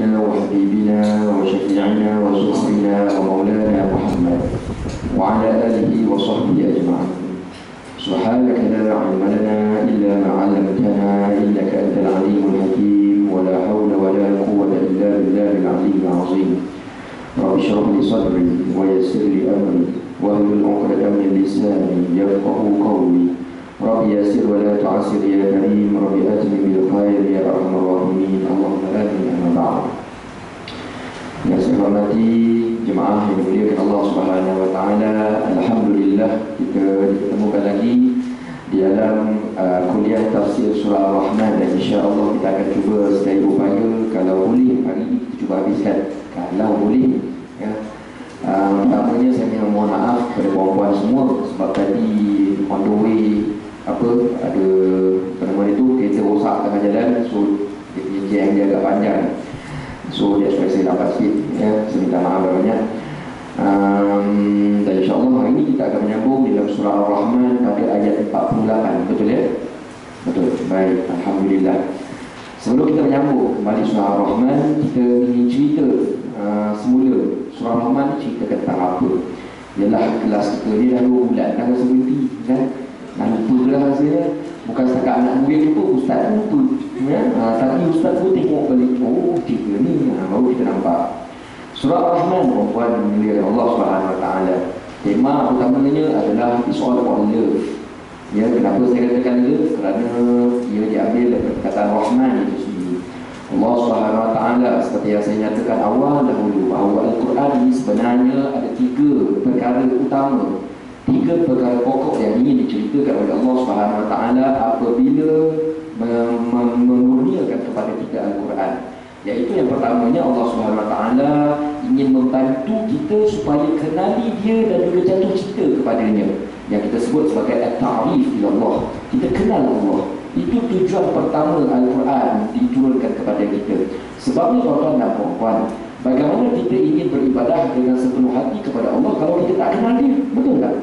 نبينا وحبيبنا وشفيعنا وسخرنا ومولانا محمد وعلى آله وصحبه أجمعين. سبحانك لا علم لنا إلا ما علمتنا إنك أنت العليم الحكيم ولا حول ولا قوة إلا بالله العلي العظيم. رب اشرح لي صدري ويسر لي أمري واحلل عقدة من لساني يفقهوا قولي. رب يسر ولا تعسر يا كريم. رب آتني بالخير يا أرحم الراحمين. اللهم آمين. أما بعد. Yang saya hormati jemaah yang dimuliakan Allah Subhanahu wa taala, alhamdulillah kita ditemukan lagi di dalam kuliah tafsir surah Ar-Rahman, dan insya-Allah kita akan cuba sedaya upaya, kalau boleh hari ini kita cuba habiskan, kalau boleh ya. Pertamanya saya mohon maaf kepada puan-puan semua sebab tadi on the way ada nama itu kereta rosak tengah jalan, so jam dia agak panjang, so dia supaya saya dapat sikit ya, saya minta maaf banyak. Dan insyaAllah hari ini kita akan menyambung dalam surah Ar-Rahman pada ayat 48. Betul ya? Betul. Baik, alhamdulillah. Sebelum kita menyambung kembali surah Ar-Rahman, kita ingin cerita semula surah Ar-Rahman cerita tentang apa. Ialah kelas kita ni dah 2 bulan dah rasa berhenti kan? Dah lupa lah rasanya. Bukan setakat anak murid lupa, ustaz pun lupa ya? Tapi ustaz pun tengok balik, oh cerita ni baru kita nampak. Surah Ar-Rahman, puan mulia Allah Subhanahu wa taala. Tema utamanya adalah it's all about love. Ya, kenapa saya katakan love? Kerana ia diambil dari perkataan Rahman itu sendiri. Allah Subhanahu wa taala seperti yang saya nyatakan awal dahulu bahawa Al-Quran ini sebenarnya ada 3 perkara utama, 3 perkara pokok yang ingin diceritakan oleh Allah Subhanahu wa taala apabila mengurniakan kepada kita Al-Quran. Iaitu yang pertamanya, Allah Subhanahu wa taala ingin membantu kita supaya kenali dia dan juga jatuh cinta kepadanya, yang kita sebut sebagai at-ta'rif ila Allah. Kita kenal Allah. Itu tujuan pertama Al-Quran diturunkan kepada kita. Sebabnya tuan-tuan dan puan-puan, bagaimana kita ingin beribadah dengan sepenuh hati kepada Allah kalau kita tak kenal dia? Betul tak?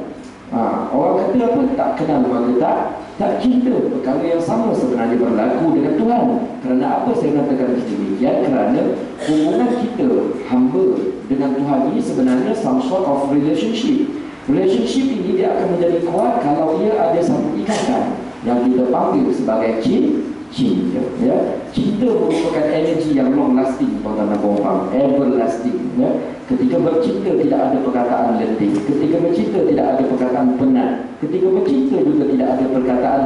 Orang kata apa? Tak kenal maka tak cinta. Perkara yang sama sebenarnya berlaku dengan Tuhan. Kerana apa saya katakan demikian? Kerana hubungan kita hamba dengan Tuhan ini sebenarnya some sort of relationship. Relationship ini dia akan menjadi kuat kalau ia ada satu ikatan yang kita panggil sebagai cinta. Ya. Cinta merupakan energi yang long lasting, tuan-tuan dan puan-puan, everlasting. Ya. Ketika bercinta tidak ada perkataan letih. Ketika bercinta tidak ada perkataan penat. Ketika bercinta juga tidak ada perkataan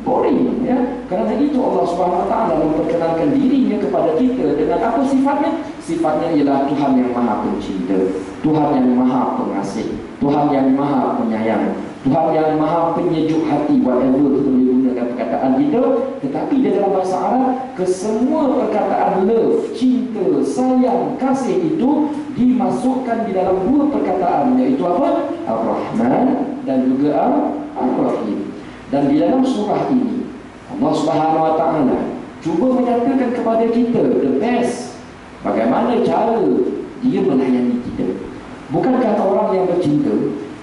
boring. Ya. Kerana itu Allah Subhanahu wa taala memperkenalkan dirinya kepada kita dengan apa sifatnya? Sifatnya ialah Tuhan yang Maha Pencinta, Tuhan yang Maha Pengasih, Tuhan yang Maha Penyayang, Tuhan yang Maha Penyejuk hati. Whatever kita boleh gunakan perkataan kita, tetapi di dalam bahasa Arab, kesemua perkataan love, cinta, sayang, kasih itu dimasukkan di dalam 2 perkataan, iaitu apa? Ar-Rahman dan juga Ar-Rahim. Dan di dalam surah ini Allah Subhanahu wa taala cuba menyatakan kepada kita the best, bagaimana cara dia melayani kita. Bukan kata orang yang bercinta,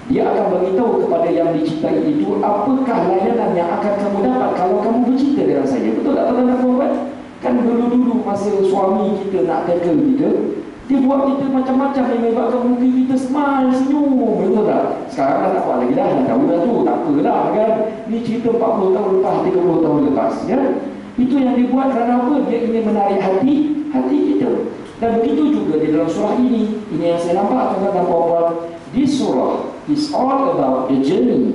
dia akan beritahu kepada yang dicintai itu apakah layanan yang akan kamu dapat kalau kamu bercinta dengan saya. Betul tak tuan-tuan dan puan-puan? Kan dulu-dulu masa suami kita nak tackle kita, dia buat kita macam-macam yang menyebabkan muka kita smile, senyum. Betul tak? Sekarang dah tak buat lagi dah tahu dah tu, tak apalah kan. Ni cerita 40 tahun lepas, 30 tahun lepas ya. Itu yang dibuat kerana apa? Dia ingin menarik hati kita. Dan begitu juga di dalam surah ini. Ini yang saya nampak tuan-tuan dan puan-puan. Di surah is all about the journey,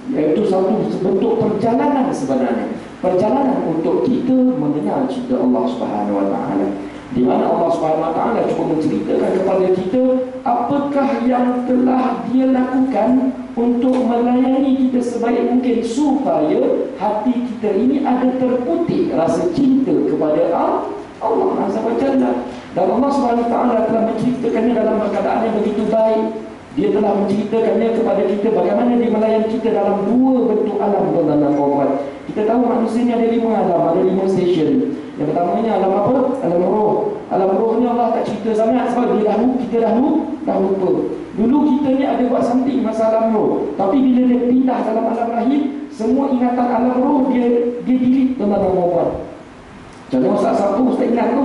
iaitu satu bentuk perjalanan sebenarnya. Perjalanan untuk kita mengenal cinta Allah Subhanahu wa taala. Di mana Allah Subhanahu wa taala cuba menceritakan kepada kita apakah yang telah dia lakukan untuk melayani kita sebaik mungkin supaya hati kita ini ada terputik rasa cinta kepada Allah Azza wa Jalla. Dan Allah Subhanahu wa taala telah menceritakannya dalam keadaan yang begitu baik. Dia telah menceritakannya kepada kita bagaimana dia melayani kita dalam 2 bentuk alam, tuan-tuan dan puan-puan. Kita tahu manusia ni ada 5 alam, ada 5 station. Yang pertamanya alam apa? Alam roh. Alam roh ni Allah tak cerita sangat sebab kita dah lupa. Dulu kita ni ada buat something masa alam roh. Tapi bila dia pindah dalam alam rahim, semua ingatan alam roh dia delete, tuan-tuan dan puan-puan. Contoh Ustaz Sabtu, Ustaz ingat tu.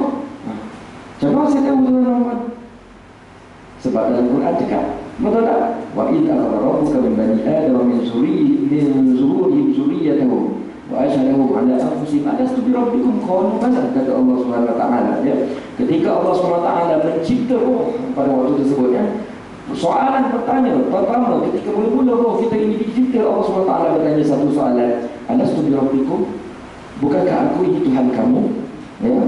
Contoh saya tahu tuan-tuan. Sebab dalam Quran cakap, betul tak? Wa idza akhadha rabbuka min bani adama min zururihim dzurriyyatahum wa asyhadahum ala anfusihim alastu bi rabbikum qalu bala, kata Allah Subhanahu wa taala, ya. Ketika Allah Subhanahu wa taala mencipta roh pada waktu tersebut, ya. Soalan pertama ketika mula-mula roh kita ini dicipta, Allah Subhanahu wa taala bertanya satu soalan, alastu bi rabbikum, bukankah aku ini Tuhan kamu? Ya.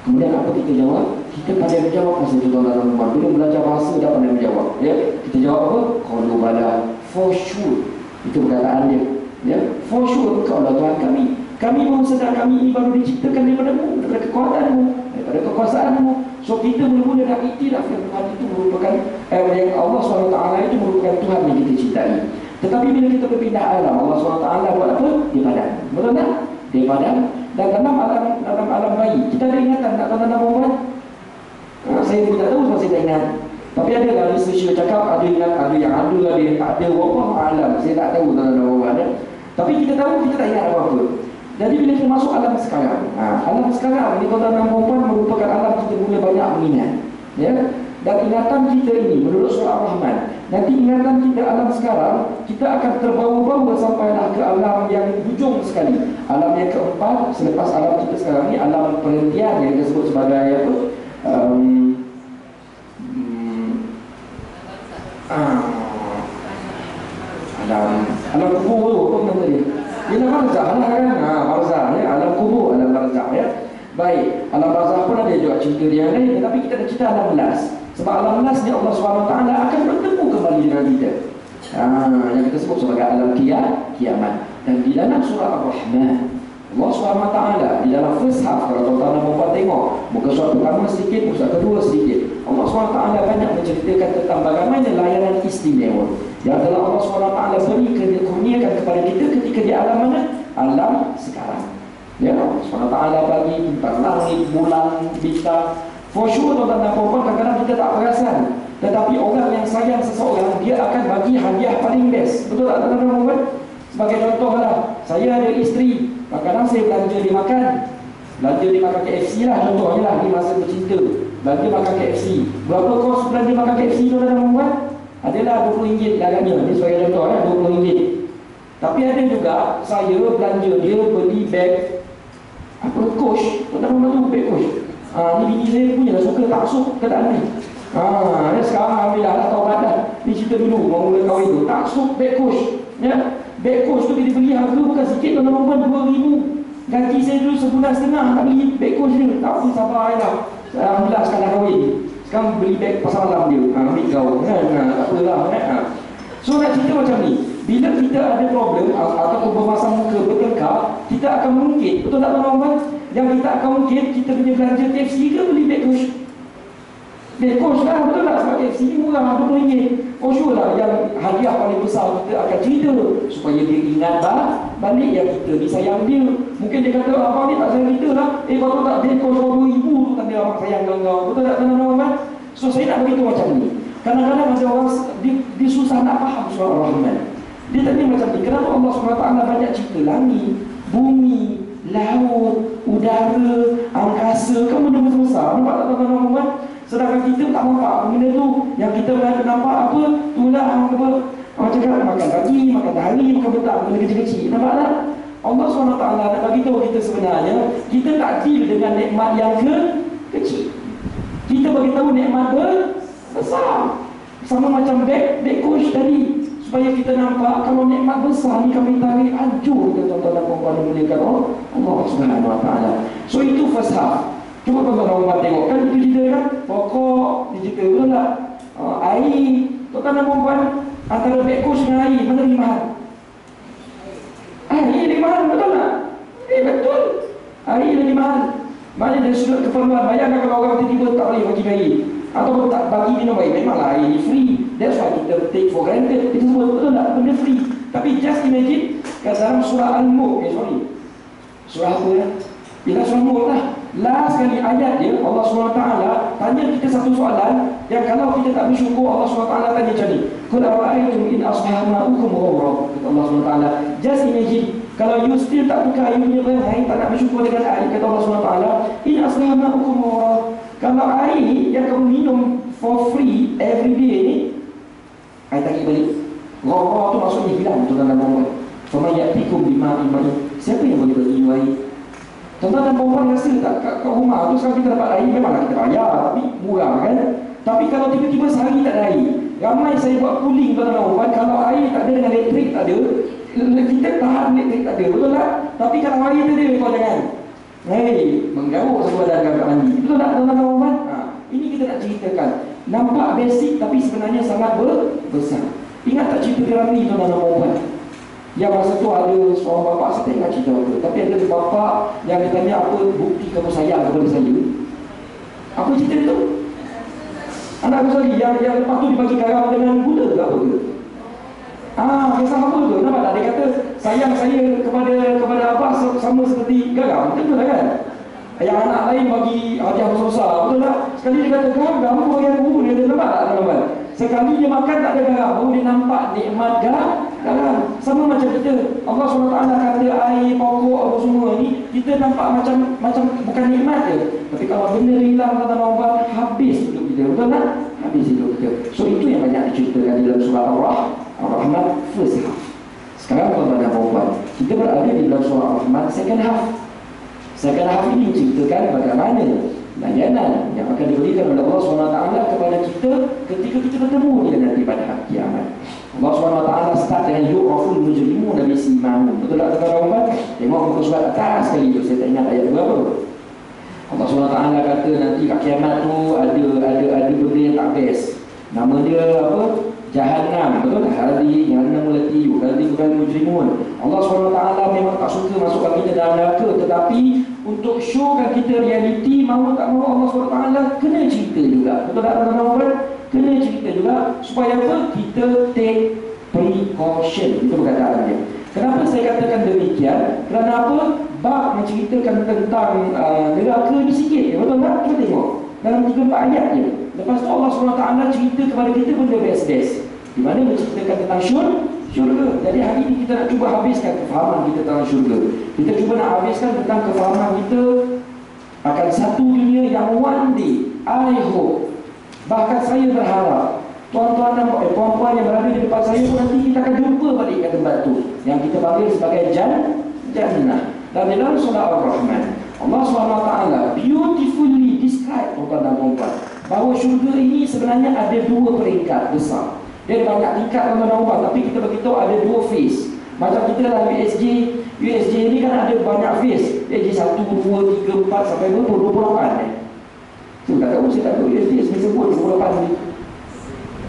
Kemudian apa kita jawab? Kita pandai menjawab masa itu dalam rumah. Belum belajar bahasa dah pandai menjawab. Ya, kita jawab apa? Qalu bala, for sure. Itu perkataan dia. Ya, for sure Engkau adalah Tuhan kami. Kami mahu sedar kami ini baru diciptakan daripada-Mu, daripada kekuatanmu, daripada kekuasaanmu. So kita mula-mula dah iktiraf yang Tuhan itu merupakan yang Allah SWT itu merupakan Tuhan yang kita cintai. Tetapi bila kita berpindah alam, Allah SWT buat apa? Di padang. Betul tak? Di padang. Dan dalam alam bayi kita ada ingatan tak tuan-tuan dan puan? Saya tidak tahu sebab saya tak ingat. Tapi ada lah researcher cakap ada ingat, ada yang ada wallahu alam. Saya tak tahu tuan-tuan dan puan. Tapi kita tahu kita tak ingat apa-apa. Jadi bila kita masuk alam sekarang, alam sekarang ni tuan-tuan dan puan merupakan alam kita mula banyak mengingat. Ya. Dan ingatan kita ini menurut surah Ar-Rahman, nanti ingatan kita alam sekarang, kita akan terbawa-bawa sampailah ke alam yang hujung sekali. Alam yang keempat selepas alam kita sekarang ni, alam perhentian yang kita sebut sebagai apa? Alam kubur tu, apa nama dia? Ialah barzah lah kan? Barzah ya, alam kubur, alam barzah ya. Baik, alam barzah pun ada juga cerita dia lain, tetapi kita dah cerita alam las. Sebab alam las ni Allah SWT akan bertemu kembali dengan kita. Yang kita sebut sebagai alam kiamat. Dan di dalam surah Ar-Rahman, Allah SWT di dalam first half, kalau tuan-tuan dan puan tengok muka surat pertama sedikit, muka surat kedua sedikit, Allah SWT banyak menceritakan tentang bagaimana layanan istimewa yang telah Allah SWT beri kurniakan kepada kita ketika di alam mana? Alam sekarang. Ya, Allah SWT bagi tentang langit, bulan, bintang. For sure tuan-tuan dan puan, kadang-kadang kita tak perasan. Tetapi orang yang sayang seseorang, dia akan bagi hadiah paling best. Betul tak tuan-tuan dan puan? Sebagai contoh lah, saya ada isteri, kadang-kadang saya belanja dia makan. Belanja dia makan KFC lah contohnya lah, di masa bercinta. Belanja makan KFC. Berapa kos belanja makan KFC tuan-tuan dan puan? Adalah RM20 agaknya. Ini sebagai contoh ya, RM20. Tapi ada juga saya belanja dia beli beg apa, Coach. Tuan-tuan dan puan tu beg Coach. Ni bini saya punya dah suka taksub keadaan ni. Sekarang alhamdulillah dah tahu badan. Ni cerita dulu mula kahwin tu. Taksub beg Coach. Ya, beg Coach tu bila beli harga bukan sikit tuan-tuan, RM2,000. Gaji saya dulu sebulan setengah nak beli beg Coach ni. Tak pun sabar lah. Alhamdulillah sekarang kahwin. Sekarang beli beg pasal malam dia. Ambil kau. Tak apalah. So nak cerita macam ni. Bila kita ada problem ataupun bermasam muka bertengkar, kita akan mungkin, betul tak tuan-tuan? Yang kita akan mungkin kita punya belanja KFC ke beli beg Coach? Beg Coach lah, betul tak? Sebab KFC ni murah RM20. For sure lah yang hadiah paling besar kita akan cerita supaya dia ingat balik yang kita disayang dia. Mungkin dia kata abang ni tak sayang kita lah. Kalau tak beg Coach RM2,000 tu tanda abang sayang kau. Betul tak tuan-tuan? So saya nak beritahu macam ni. Kadang-kadang ada orang dia susah nak faham surah Ar-Rahman. Dia tanya macam ni, kenapa Allah SWT banyak cerita langit, bumi, laut, udara, angkasa, kan benda besar. Nampak tak tuan-tuan? Sedangkan kita tak nampak benda tu. Yang kita nampak apa? Itulah apa? Orang cakap makan pagi, makan hari, makan petang, benda kecil-kecil. Nampak tak? Allah SWT nak bagi tahu kita sebenarnya, kita tak deal dengan nikmat yang kecil. Kita bagi tahu nikmat besar. Sama macam beg Coach tadi. Supaya kita nampak kalau nikmat besar ni kami tarik hancur kita tuan-tuan dan puan-puan dimuliakan Allah Subhanahu wa taala. So itu first half. Cuba tuan-tuan dan puan tengok kan itu cerita kan pokok dicerita betul tak? Air tuan-tuan dan puan antara beg Coach dengan air mana lebih mahal? Air lebih mahal betul tak? Betul. Air lebih mahal. Maknanya dari sudut keperluan. Bayangkan kalau orang tiba-tiba tak boleh bagi air atau tak bagi minum air, memanglah air ni free. That's why kita take for granted. Kita sebut betul tak? Benda free. Tapi just imagine kat dalam surah Al-Mulk, surah apa ya? Bila surah Al-Mulk lah. Last kali ayat dia, Allah SWT tanya kita satu soalan yang kalau kita tak bersyukur, Allah SWT tanya macam ni. Qul ara'aytum in asbaha ma'ukum ghawra. Kata Allah SWT, just imagine Kalau you still tak buka air punya perangai, tak nak bersyukur dengan air, kata Allah SWT, in aslaha ma'ukum wa. Kalau air yang kamu minum for free every day ni, air tarik balik. Roh tu maksudnya hilang tu dalam orang. Fama ya'tikum bima imani. Siapa yang boleh bagi you air? Tuan-tuan dan perempuan rasa tak kat rumah tu sekarang kita dapat air, memanglah kita bayar, tapi murah kan. Tapi kalau tiba-tiba sehari tak ada air, ramai saya buat cooling tuan-tuan dan perempuan, kalau air tak ada dengan elektrik tak ada, kita tahan elektrik tak ada, betul tak? Tapi kalau air tu dia, kau jangan menggaruk satu badan kat mandi, betul tak tuan-tuan dan perempuan? Ini kita nak ceritakan, nampak basic tapi sebenarnya sangat besar. Ingat tak cerita Ramli tuan-tuan dan perempuan? Yang masa tu ada seorang bapa, saya tak ingat cerita apa, tapi ada bapa yang dia tanya, apa bukti kamu sayang kepada saya? Apa cerita tu? Anak Ghazali yang lepas tu dibagi garam dengan gula ke apa ke? Kisah apa tu? Nampak tak? Dia kata sayang saya kepada abah sama seperti garam. Betul tak kan? Yang anak lain bagi hadiah besar-besar, betul tak? Sekali dia kata garam, aku bagi aku, dia nampak tak teman-teman? Sekali dia makan tak ada garam, baru dia nampak nikmat garam. Sama macam kita, Allah SWT kata air, pokok, apa semua ni, kita nampak macam bukan nikmat je. Tapi kalau benda hilang, kata-kata habis hidup kita, betul tak? Habis hidup kita. So itu yang banyak diceritakan dalam surah Ar-Rahman first half. Sekarang tuan-tuan dan puan, kita berada di dalam surah Ar-Rahman second half. Second half ini menceritakan bagaimana layanan yang akan diberikan oleh Allah SWT kepada kita ketika kita bertemu dia nanti pada hari kiamat. Allah SWT start dengan yu'raful mujrimun bisimahum. Betul tak tuan-tuan? Tengok muka surat atas sekali tu, saya tak ingat ayat berapa. Allah SWT kata nanti kat kiamat tu ada benda yang tak best. Nama dia apa? Jahannam. Betul tak? Hadi jahannam mulati hadi bukan mujrimun. Allah SWT memang tak suka masukkan kita dalam neraka, tetapi untuk showkan kita realiti, mahu tak mahu Allah SWT kena cerita juga. Betul tak tuan-tuan? Kena cerita juga supaya apa? Kita take precaution. Itu perkataan dia. Kenapa saya katakan demikian? Kerana apa? Bab menceritakan tentang neraka ni sikit. Betul tak? Kita tengok dalam 3-4 ayat je. Lepas tu Allah SWT cerita kepada kita benda best-best, di mana menceritakan tentang syurga. Jadi hari ini kita nak cuba habiskan kefahaman kita tentang syurga. Kita cuba nak habiskan tentang kefahaman kita akan satu dunia yang one day, I hope, bahkan saya berharap tuan-tuan dan puan-puan yang berada di depan saya pun nanti kita akan jumpa balik kat tempat tu yang kita panggil sebagai jannah. Dan dalam surah Ar-Rahman, Allah SWT beautifully describe tuan-tuan dan puan-puan bahawa syurga ini sebenarnya ada 2 peringkat besar. Dia ada banyak tingkat tuan-tuan dan puan-puan, tapi kita beritahu ada 2 phase. Macam kita lah USJ ni kan ada banyak phase. USJ 1, 2, 3, 4 sampai berapa? 28 tu tak tahu, saya tak tahu USJ saya sebut 28 ni.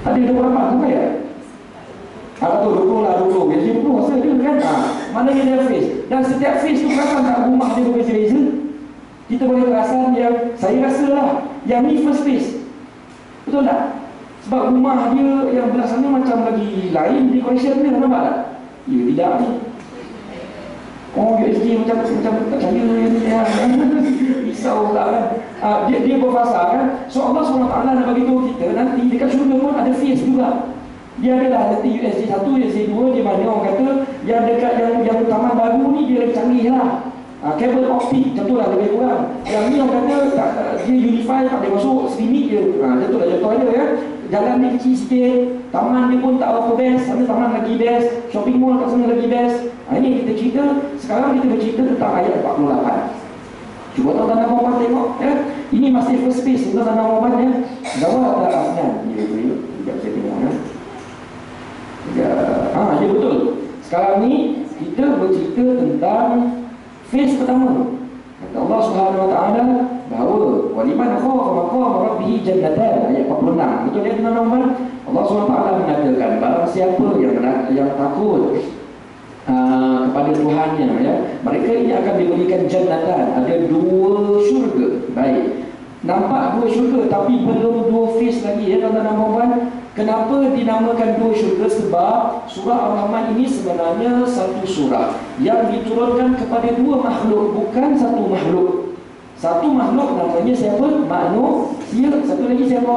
Ada 28 tu ya? Atau 20 lah, 20 USJ 20 rasa ada kan? Mana dia ada phase. Dan setiap phase tu perasan tak rumah dia berbeza-beza. Kita boleh perasan yang saya rasa lah yang ni first phase. Betul tak? Sebab rumah dia yang belah sana macam lagi lain decoration dia, nampak tak? Ya, tidak ni. USJ macam tak saya ya. Risau pula kan. Dia berfasa kan. So Allah SWT nak bagi tahu kita nanti dekat syurga pun ada phase juga. Dia adalah nanti USJ 1, USJ 2, di mana orang kata yang dekat yang taman baru ni dia lebih canggih lah. Kabel optik macam tu lah lebih kurang. Yang ni orang kata dia unify, tak boleh masuk streaming je. Macam tu lah contohnya ya. Jalan dia kecil sikit, taman dia pun tak apa best, sana taman lagi best, shopping mall kat sana lagi best. Ini kita cerita, sekarang kita bercerita tentang ayat 48. Cuba tuan-tuan dan puan tengok ya. Ini masih first phase tuan-tuan dan puan ya. Gawat tak Afnan? Ya, sekejap saya tengok ya. Ya betul. Sekarang ni kita bercerita tentang phase pertama. Kata Allah Subhanahu Wa Taala bahawa waliman khafa maqama rabbih jannatan, ayat 46. Betul ya teman-teman? Allah Subhanahu Wa Taala mengatakan barang siapa yang takut kepada Tuhannya ya, mereka ini akan diberikan jannatan, ada 2 syurga. Baik. Nampak 2 syurga tapi belum 2 phase lagi ya tuan-tuan dan puan. Kenapa dinamakan 2 syurga? Sebab surah Ar-Rahman ini sebenarnya satu surah yang diturunkan kepada 2 makhluk, bukan satu makhluk. Satu makhluk namanya siapa? Manusia. Satu lagi siapa?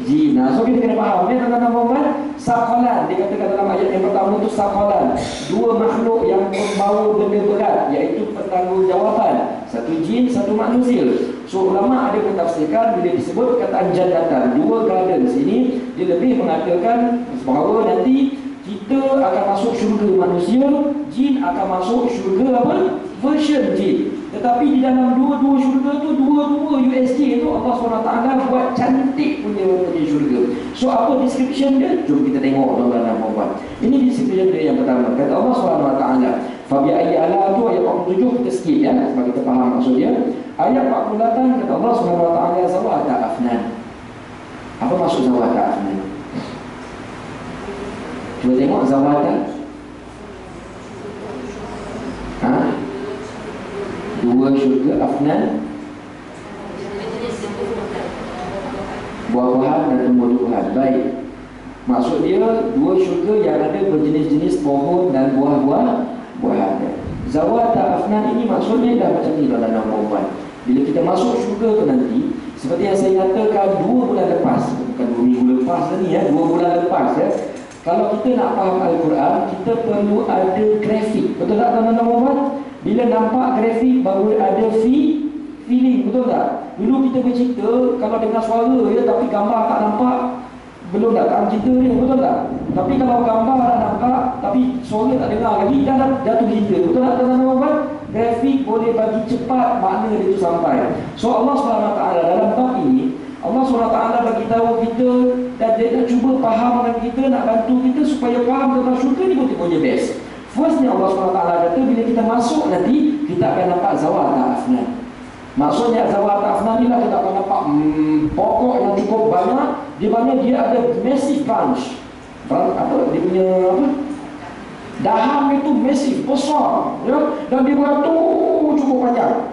jin. Nah, so kita kena faham ya tuan-tuan dan puan, saqalan dikatakan dalam ayat yang pertama tu saqalan, dua makhluk yang membawa benda berat, iaitu pertanggungjawaban, satu jin, satu manusia. So ulama ada mentafsirkan bila disebut perkataan jannatan, dua gardens ini, dia lebih mengatakan bahawa nanti kita akan masuk syurga manusia, jin akan masuk syurga apa? Version jin. Tetapi di dalam dua-dua syurga tu, dua-dua USJ tu Allah SWT buat cantik punya syurga. So apa description dia? Jom kita tengok tuan-tuan dan puan-puan. Ini description dia yang pertama. Kata Allah SWT, fa bi ayyi ala tu ayat 47 kita skip ya, sebab kita faham maksud dia. Ayat 48 kata Allah SWT zawata afnan. Apa maksud zawata afnan? Cuba tengok zawata. Dua syurga afnan, buah-buahan dan tumbuh-tumbuhan. Baik. Maksud dia dua syurga yang ada berjenis-jenis pohon dan buah-buahan. Zawata afnan ini maksudnya dah macam ni tuan-tuan dan puan. Bila kita masuk syurga tu nanti, seperti yang saya katakan 2 bulan lepas, bukan 2 minggu lepas tadi ya, 2 bulan lepas ya. Kalau kita nak faham Al-Quran, kita perlu ada grafik. Betul tak tuan-tuan dan puan? Bila nampak grafik baru ada feeling, betul tak? Dulu kita bercerita, kalau dengar suara ya, tapi gambar tak nampak, belum datang cerita dia, betul tak? Tapi kalau gambar dah nampak, tapi suara tak dengar lagi, dah jatuh cerita, betul tak tuan-tuan? Grafik boleh bagi cepat makna dia itu sampai. So Allah SWT dalam bab ini, Allah SWT bagi tahu kita, dan dia nak cuba fahamkan kita, nak bantu kita supaya faham tentang syurga ni betul-betul best. Firstnya Allah SWT kata bila kita masuk nanti kita akan nampak zawata afnan. Maksudnya zawata afnan ni lah kita akan nampak pokok yang cukup banyak, di mana dia ada massive branch. Apa dia punya apa? Dahan itu massive, besar ya? Dan dia beratur cukup panjang.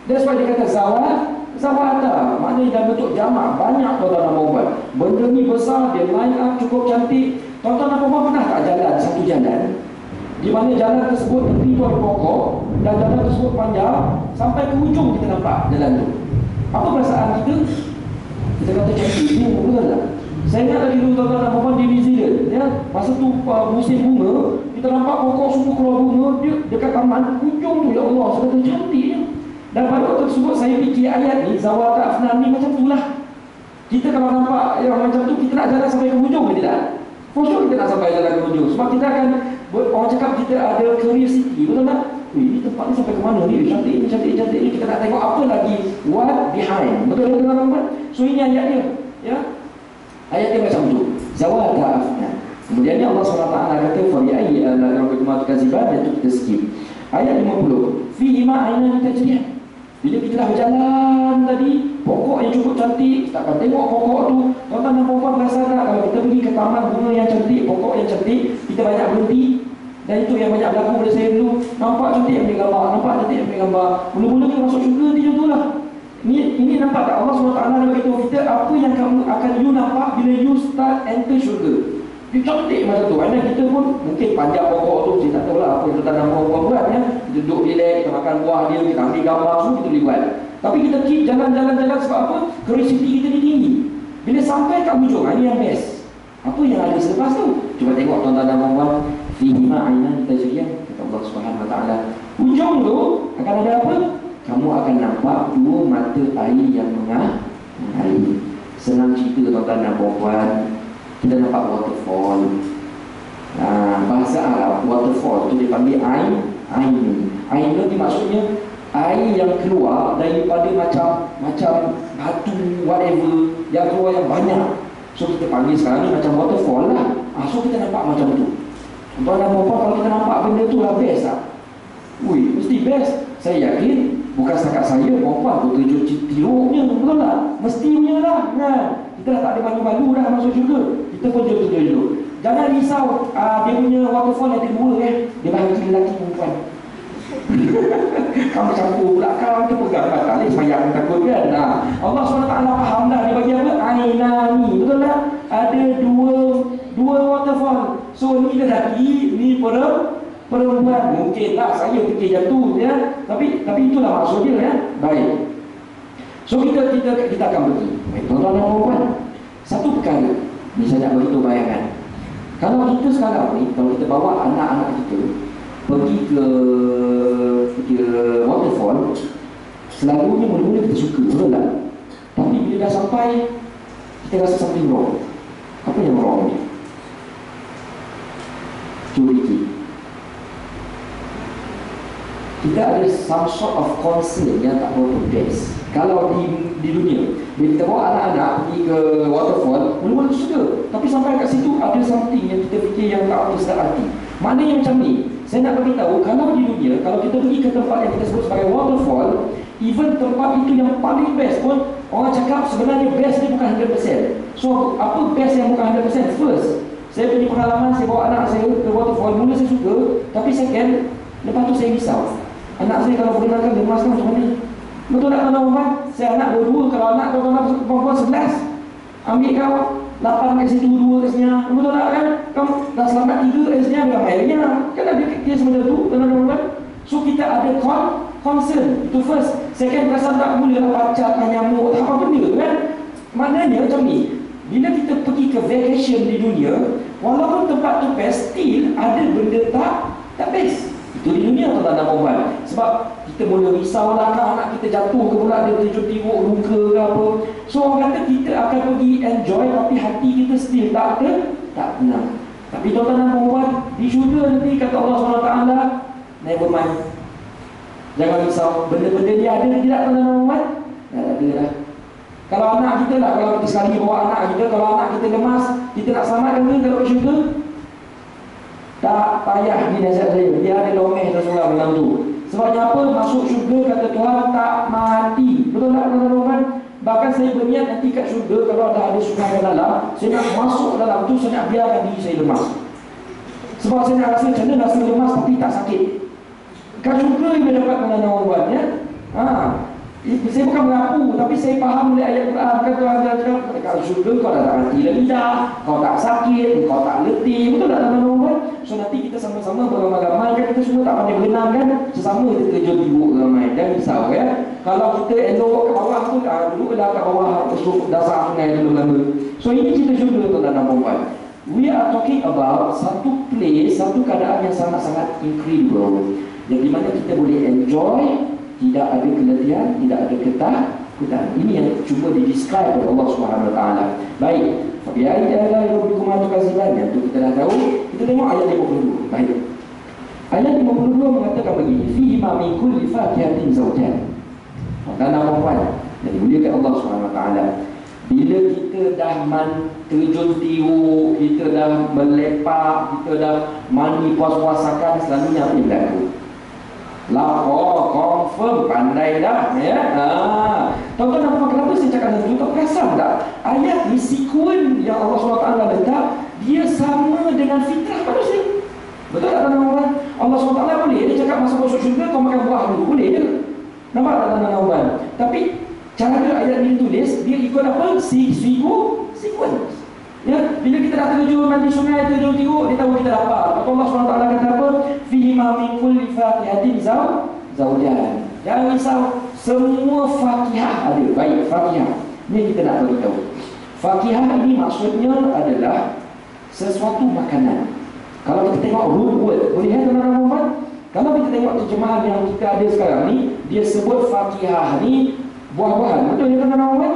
That's why dia kata zawata, maknanya dalam bentuk jamak, banyak tuan-tuan dan puan. Benda ni besar, dia line up cukup cantik. Tuan-tuan dan puan pernah tak jalan satu jalan di mana jalan tersebut tepi tu ada pokok dan jalan tersebut panjang sampai ke hujung kita nampak jalan tu. Apa perasaan kita? Kita kata cantik ni, betul tak? Saya ingat lagi dulu tuan-tuan dan puan di New Zealand ya, masa tu musim bunga, kita nampak pokok semua keluar bunga, dia dekat taman hujung tu, ya Allah, saya kata cantik ya. Dan pada waktu tersebut saya fikir ayat ni zawata afnan ni macam tu lah. Kita kalau nampak yang macam tu, kita nak jalan sampai ke hujung ke tidak? For sure kita nak sampai jalan ke hujung, sebab kita akan, orang cakap kita ada curiosity, betul tak? Ini tempat ni sampai ke mana ni? Cantik ni, cantik ni. Kita nak tengok apa lagi, what behind. Betul tak tuan-tuan? So ini ayat dia ya? Ayat dia macam tu, zawata afnan. Kemudian ni Allah SWT kata fa bi ayyi ala rabbikuma tukadziban, dan itu kita skip. Ayat 50, fihi ma aynan tajriyan. Bila kita dah berjalan tadi, pokok yang cukup cantik, kita akan tengok pokok tu. Tuan-tuan dan puan perasan tak, kalau kita pergi ke taman bunga yang cantik, pokok yang cantik, kita banyak berhenti. Dan itu yang banyak berlaku pada saya dulu. Nampak cantik ambil gambar, nampak cantik ambil gambar. Mula-mula kita masuk syurga dia tu lah. Ini nampak tak? Allah SWT dah beritahu kita apa yang kamu akan you nampak bila you start enter syurga. Dia cantik macam tu. Kerana kita pun mungkin panjang pokok tu, saya tak tahu lah apa yang tuan-tuan dan puan buat ya. Kita duduk relax, kita makan buah dia, kita ambil gambar, semua kita boleh buat. Tapi kita keep jalan-jalan sebab apa? Curiosity kita ni tinggi. Bila sampai kat hujung, ini yang best. Apa yang ada selepas tu? Cuba tengok tuan-tuan dan puan, fihi ma aynan tajriyan, kata Allah Subhanahu Wa Taala. Hujung tu akan ada apa? Kamu akan nampak dua mata air yang mengalir. Senang cerita tuan-tuan dan puan, kita nampak waterfall. Bahasa Arab waterfall tu dipanggil ain. Ain tu maksudnya air yang keluar daripada macam batu whatever yang keluar yang banyak. So kita panggil sekarang ni macam waterfall lah. So kita nampak macam tu. Tuan dan puan, kalau kita nampak benda tu lah best lah. Mesti best. Saya yakin bukan setakat saya, puan pun tujuh tiruknya, betul tak? Mestinya lah kan? Kita dah tak ada malu-malu dah masuk syurga. Kita pun tujuh. Jangan risau, dia punya waterfall ada dua dia bagi lelaki perempuan. Kamu campur pula, kau tu pegang batal ni semayang takut kan. Allah SWT faham dah dia bagi apa? Ainani, betul tak? Ada dua waterfall. So ni lelaki, ni perempuan. Mungkin lah saya fikir jatuh ya. Tapi itulah maksud dia ya. Baik. So kita akan pergi. Baik, tuan-tuan dan puan. Satu perkara, ni saya nak beritahu bayangan. Kalau kita sekarang ni, kalau kita bawa anak-anak kita pergi ke waterfall, selalunya mula-mula kita suka, betul tak? Tapi bila dah sampai, kita rasa something wrong. Apa yang wrong ni? Curiga. Kita ada some sort of concern yang tak berapa best. Kalau di dunia, bila kita bawa anak-anak pergi ke waterfall, mula-mula suka. Tapi sampai kat situ ada something yang kita fikir yang tak apa sedap hati. Maknanya macam ni, saya nak beritahu, kalau di dunia, kalau kita pergi ke tempat yang kita sebut sebagai waterfall, even tempat itu yang paling best pun, orang cakap sebenarnya best ni bukan 100%. So, apa best yang bukan 100%? First, saya punya pengalaman, saya bawa anak saya ke waterfall, mula saya suka, tapi second, lepas tu saya risau. Anak saya kalau perkenalkan, dia merasa macam mana? Betul tak tuan-tuan? Saya anak dua-dua, kalau anak tuan-tuan perempuan 11, ambil kau 8 kat situ, 2 kat sini. Betul tak kan? Kau dah selamat 3 kat sini, ambil airnya. Kan ada kes macam tu, tuan-tuan. So kita ada concern. Itu first. Second, perasaan tak mula pacar, nyamuk, apa benda kan? Maknanya macam ni, bila kita pergi ke vacation di dunia, walaupun tempat tu best, still ada benda tak best. Itu di dunia tuan-tuan dan puan. Sebab kita mula risau lah, anak kita jatuh ke pula, dia terjun tiruk, luka ke apa. So orang kata kita akan pergi enjoy, tapi hati kita still tak tenang. Tapi tuan-tuan dan puan, di syurga nanti kata Allah SWT, never mind, jangan risau, benda-benda dia ada tidak tuan-tuan dan puan? Tak ada lah. Kalau anak kita lah, kalau kita sekali bawa anak kita, kalau anak kita lemas, kita nak selamatkan ke kalau ke syurga? Tak payah ni nasihat saya. Dia ada lomeh Rasulullah dalam tu. Sebabnya apa? Masuk syurga kata Tuhan tak mati. Betul tak tuan-tuan? Bahkan saya berniat nanti kat syurga kalau ada sungai ke dalam, saya nak masuk dalam tu, saya nak biarkan diri saya lemas. Sebab saya nak rasa macam mana rasa lemas tapi tak sakit. Kat syurga yang dapat tuan-tuan ya. Saya bukan mengaku, tapi saya faham oleh ayat Quran. Kan Tuhan cakap, kat syurga kau dah tak mati lagi dah, kau tak sakit, kau tak letih. Betul tak tuan-tuan? So nanti kita sama-sama beramai-ramai kan, kita semua tak pandai berenang kan, sesama kita terjun tiruk ramai. Jangan risau ya. Kalau kita elok kat bawah tu, dulu dah kat bawah untuk dasar sungai dulu lama. So ini cerita syurga tuan-tuan dan puan. We are talking about satu place, satu keadaan yang sangat-sangat incredible, yang di mana kita boleh enjoy. Tidak ada keletihan, tidak ada ketakutan. Ini yang cuba di-describe oleh Allah SWT. Baik. Tapi ayat yang berkumah tukaziban, yang itu kita dah tahu. Kita tengok ayat 52. Baik. Ayat 52 mengatakan begini. Fihi ma min kulli fakihatin zawjan. Tuan-tuan puan, yang dimuliakan Allah SWT. Bila kita dah terjun tiruk, kita dah melepak, kita dah mandi puas-puasakan, selalunya apa yang berlaku? Confirm pandai dah ya. Tuan-tuan nampak kenapa saya cakap macam tu? Tak perasan tak? Ayat ni sekuen yang Allah SWT letak, dia sama dengan fitrah manusia. Betul tak tuan-tuan? Allah SWT boleh dia cakap masa masuk syurga kau makan buah dulu, boleh je. Nampak tak tuan-tuan? Tapi cara ayat ni tulis, dia ikut apa? Sequence. Ya, bila kita dah terjun mandi sungai, terjun tiruk, dia tahu kita lapar. Allah SWT kata apa? Fihi ma min kulli fakihatin zawjan. Jangan risau, semua fakihah ada. Baik, fakihah. Ini kita nak beritahu. Fakihah ini maksudnya adalah sesuatu makanan. Kalau kita tengok root word, boleh kan teman-teman? Kalau kita tengok terjemahan yang kita ada sekarang ni, dia sebut fakihah ni buah-buahan. Betul ya teman-teman?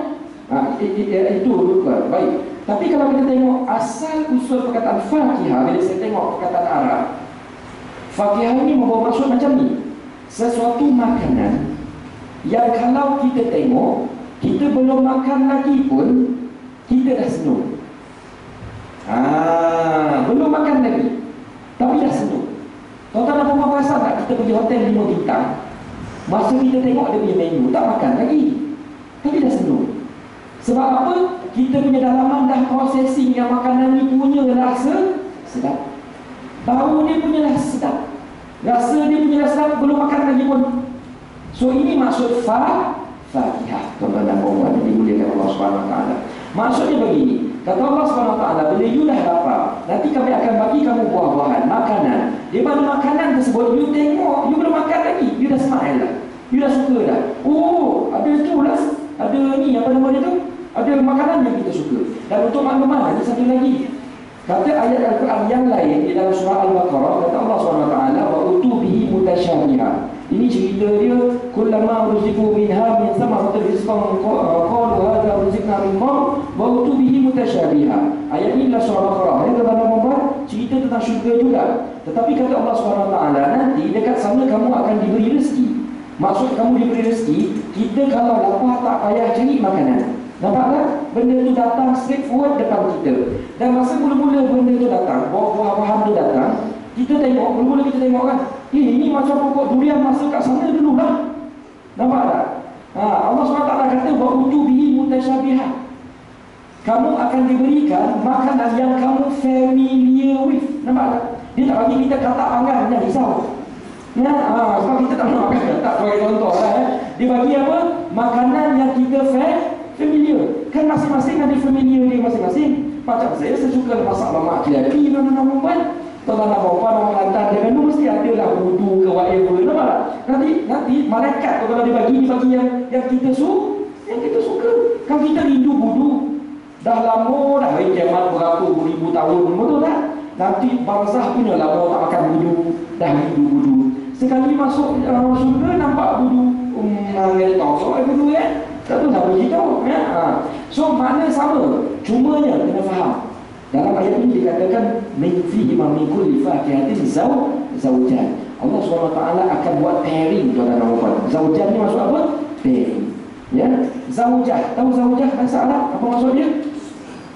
Itu root word. Baik. Tapi kalau kita tengok asal usul perkataan fakihah, bila saya tengok perkataan Arab, fakihah ini membawa maksud macam ni. Sesuatu makanan yang kalau kita tengok, kita belum makan lagi pun, kita dah senyum. Belum makan lagi, tapi dah senyum. Tuan-tuan dan puan perasan tak? Kita pergi hotel 5 bintang, masa kita tengok dia punya menu, tak makan lagi, tapi dah senyum. Sebab apa? Kita punya dalaman dah processing yang makanan ni punya rasa sedap, bau dia punya rasa sedap, rasa dia punya rasa sedap, belum makan lagi pun. So ini maksud fakihah. Tuan-tuan dan puan yang dimuliakan Allah SWT. Maksudnya begini, kata Allah SWT, bila you dah lapar, nanti kami akan bagi kamu buah-buahan, makanan. Di mana makanan tersebut, you tengok, you belum makan lagi, you dah smile lah, you dah suka dah. Oh, ada tu lah, ada ni, apa nama dia tu? Ada makanan yang kita suka. Dan untuk maklumat, ada satu lagi. Kata ayat Al-Quran yang lain di dalam surah Al-Baqarah, kata Allah SWT, wa utubihi mutasyabiha. Ini cerita dia, kullama ruziku minha min thamaratil rizqan qalu hadha rizqna min qabl wa utubihi mutasyabiha. Ayat ini adalah surah Al-Baqarah. Ini dalam membuat cerita tentang syurga juga. Tetapi kata Allah SWT, nanti dekat sana kamu akan diberi rezeki. Maksud kamu diberi rezeki, kita kalau lapar tak payah cari makanan. Nampak tak? Benda tu datang straight forward depan kita. Dan masa mula-mula benda tu datang, buah-buahan tu datang, kita tengok, mula-mula kita tengok kan, ini macam pokok durian masuk kat sana dulu lah. Nampak tak? Allah SWT kata, wa'utubihi mutasyabihat. Kamu akan diberikan makanan yang kamu familiar with. Nampak tak? Dia tak bagi kita kata panggang, jangan risau. Sebab kita tak nak makan, tak bagi contoh lah. Dia bagi apa? Makanan yang kita familiar. Kan masing-masing ada familiar dia masing-masing. Macam saya suka masak mamak kilaki, nama-nama kalau nak bawa orang lantar dia kan mesti ada lah wudu ke whatever. Nampak tak? Nanti malaikat kalau dia bagi yang kita suka. Kan kita rindu wudu. Dah lama dah hari kiamat berapa ribu tahun, betul tak? Nanti barzah punya lama tak makan wudu, dah rindu wudu. Sekali masuk surga nampak wudu, ngel tau wudu ya. Tak tahu nak beritahu ya. So makna sama, cumanya kena faham. Dalam ayat ini dikatakan min fihi ma min kulli fakihatin zawjan. Allah SWT akan buat pairing tuan-tuan dan puan. Zawjan ni maksud apa? Pairing. Ya, zaujah. Tahu zaujah bahasa Arab apa maksudnya?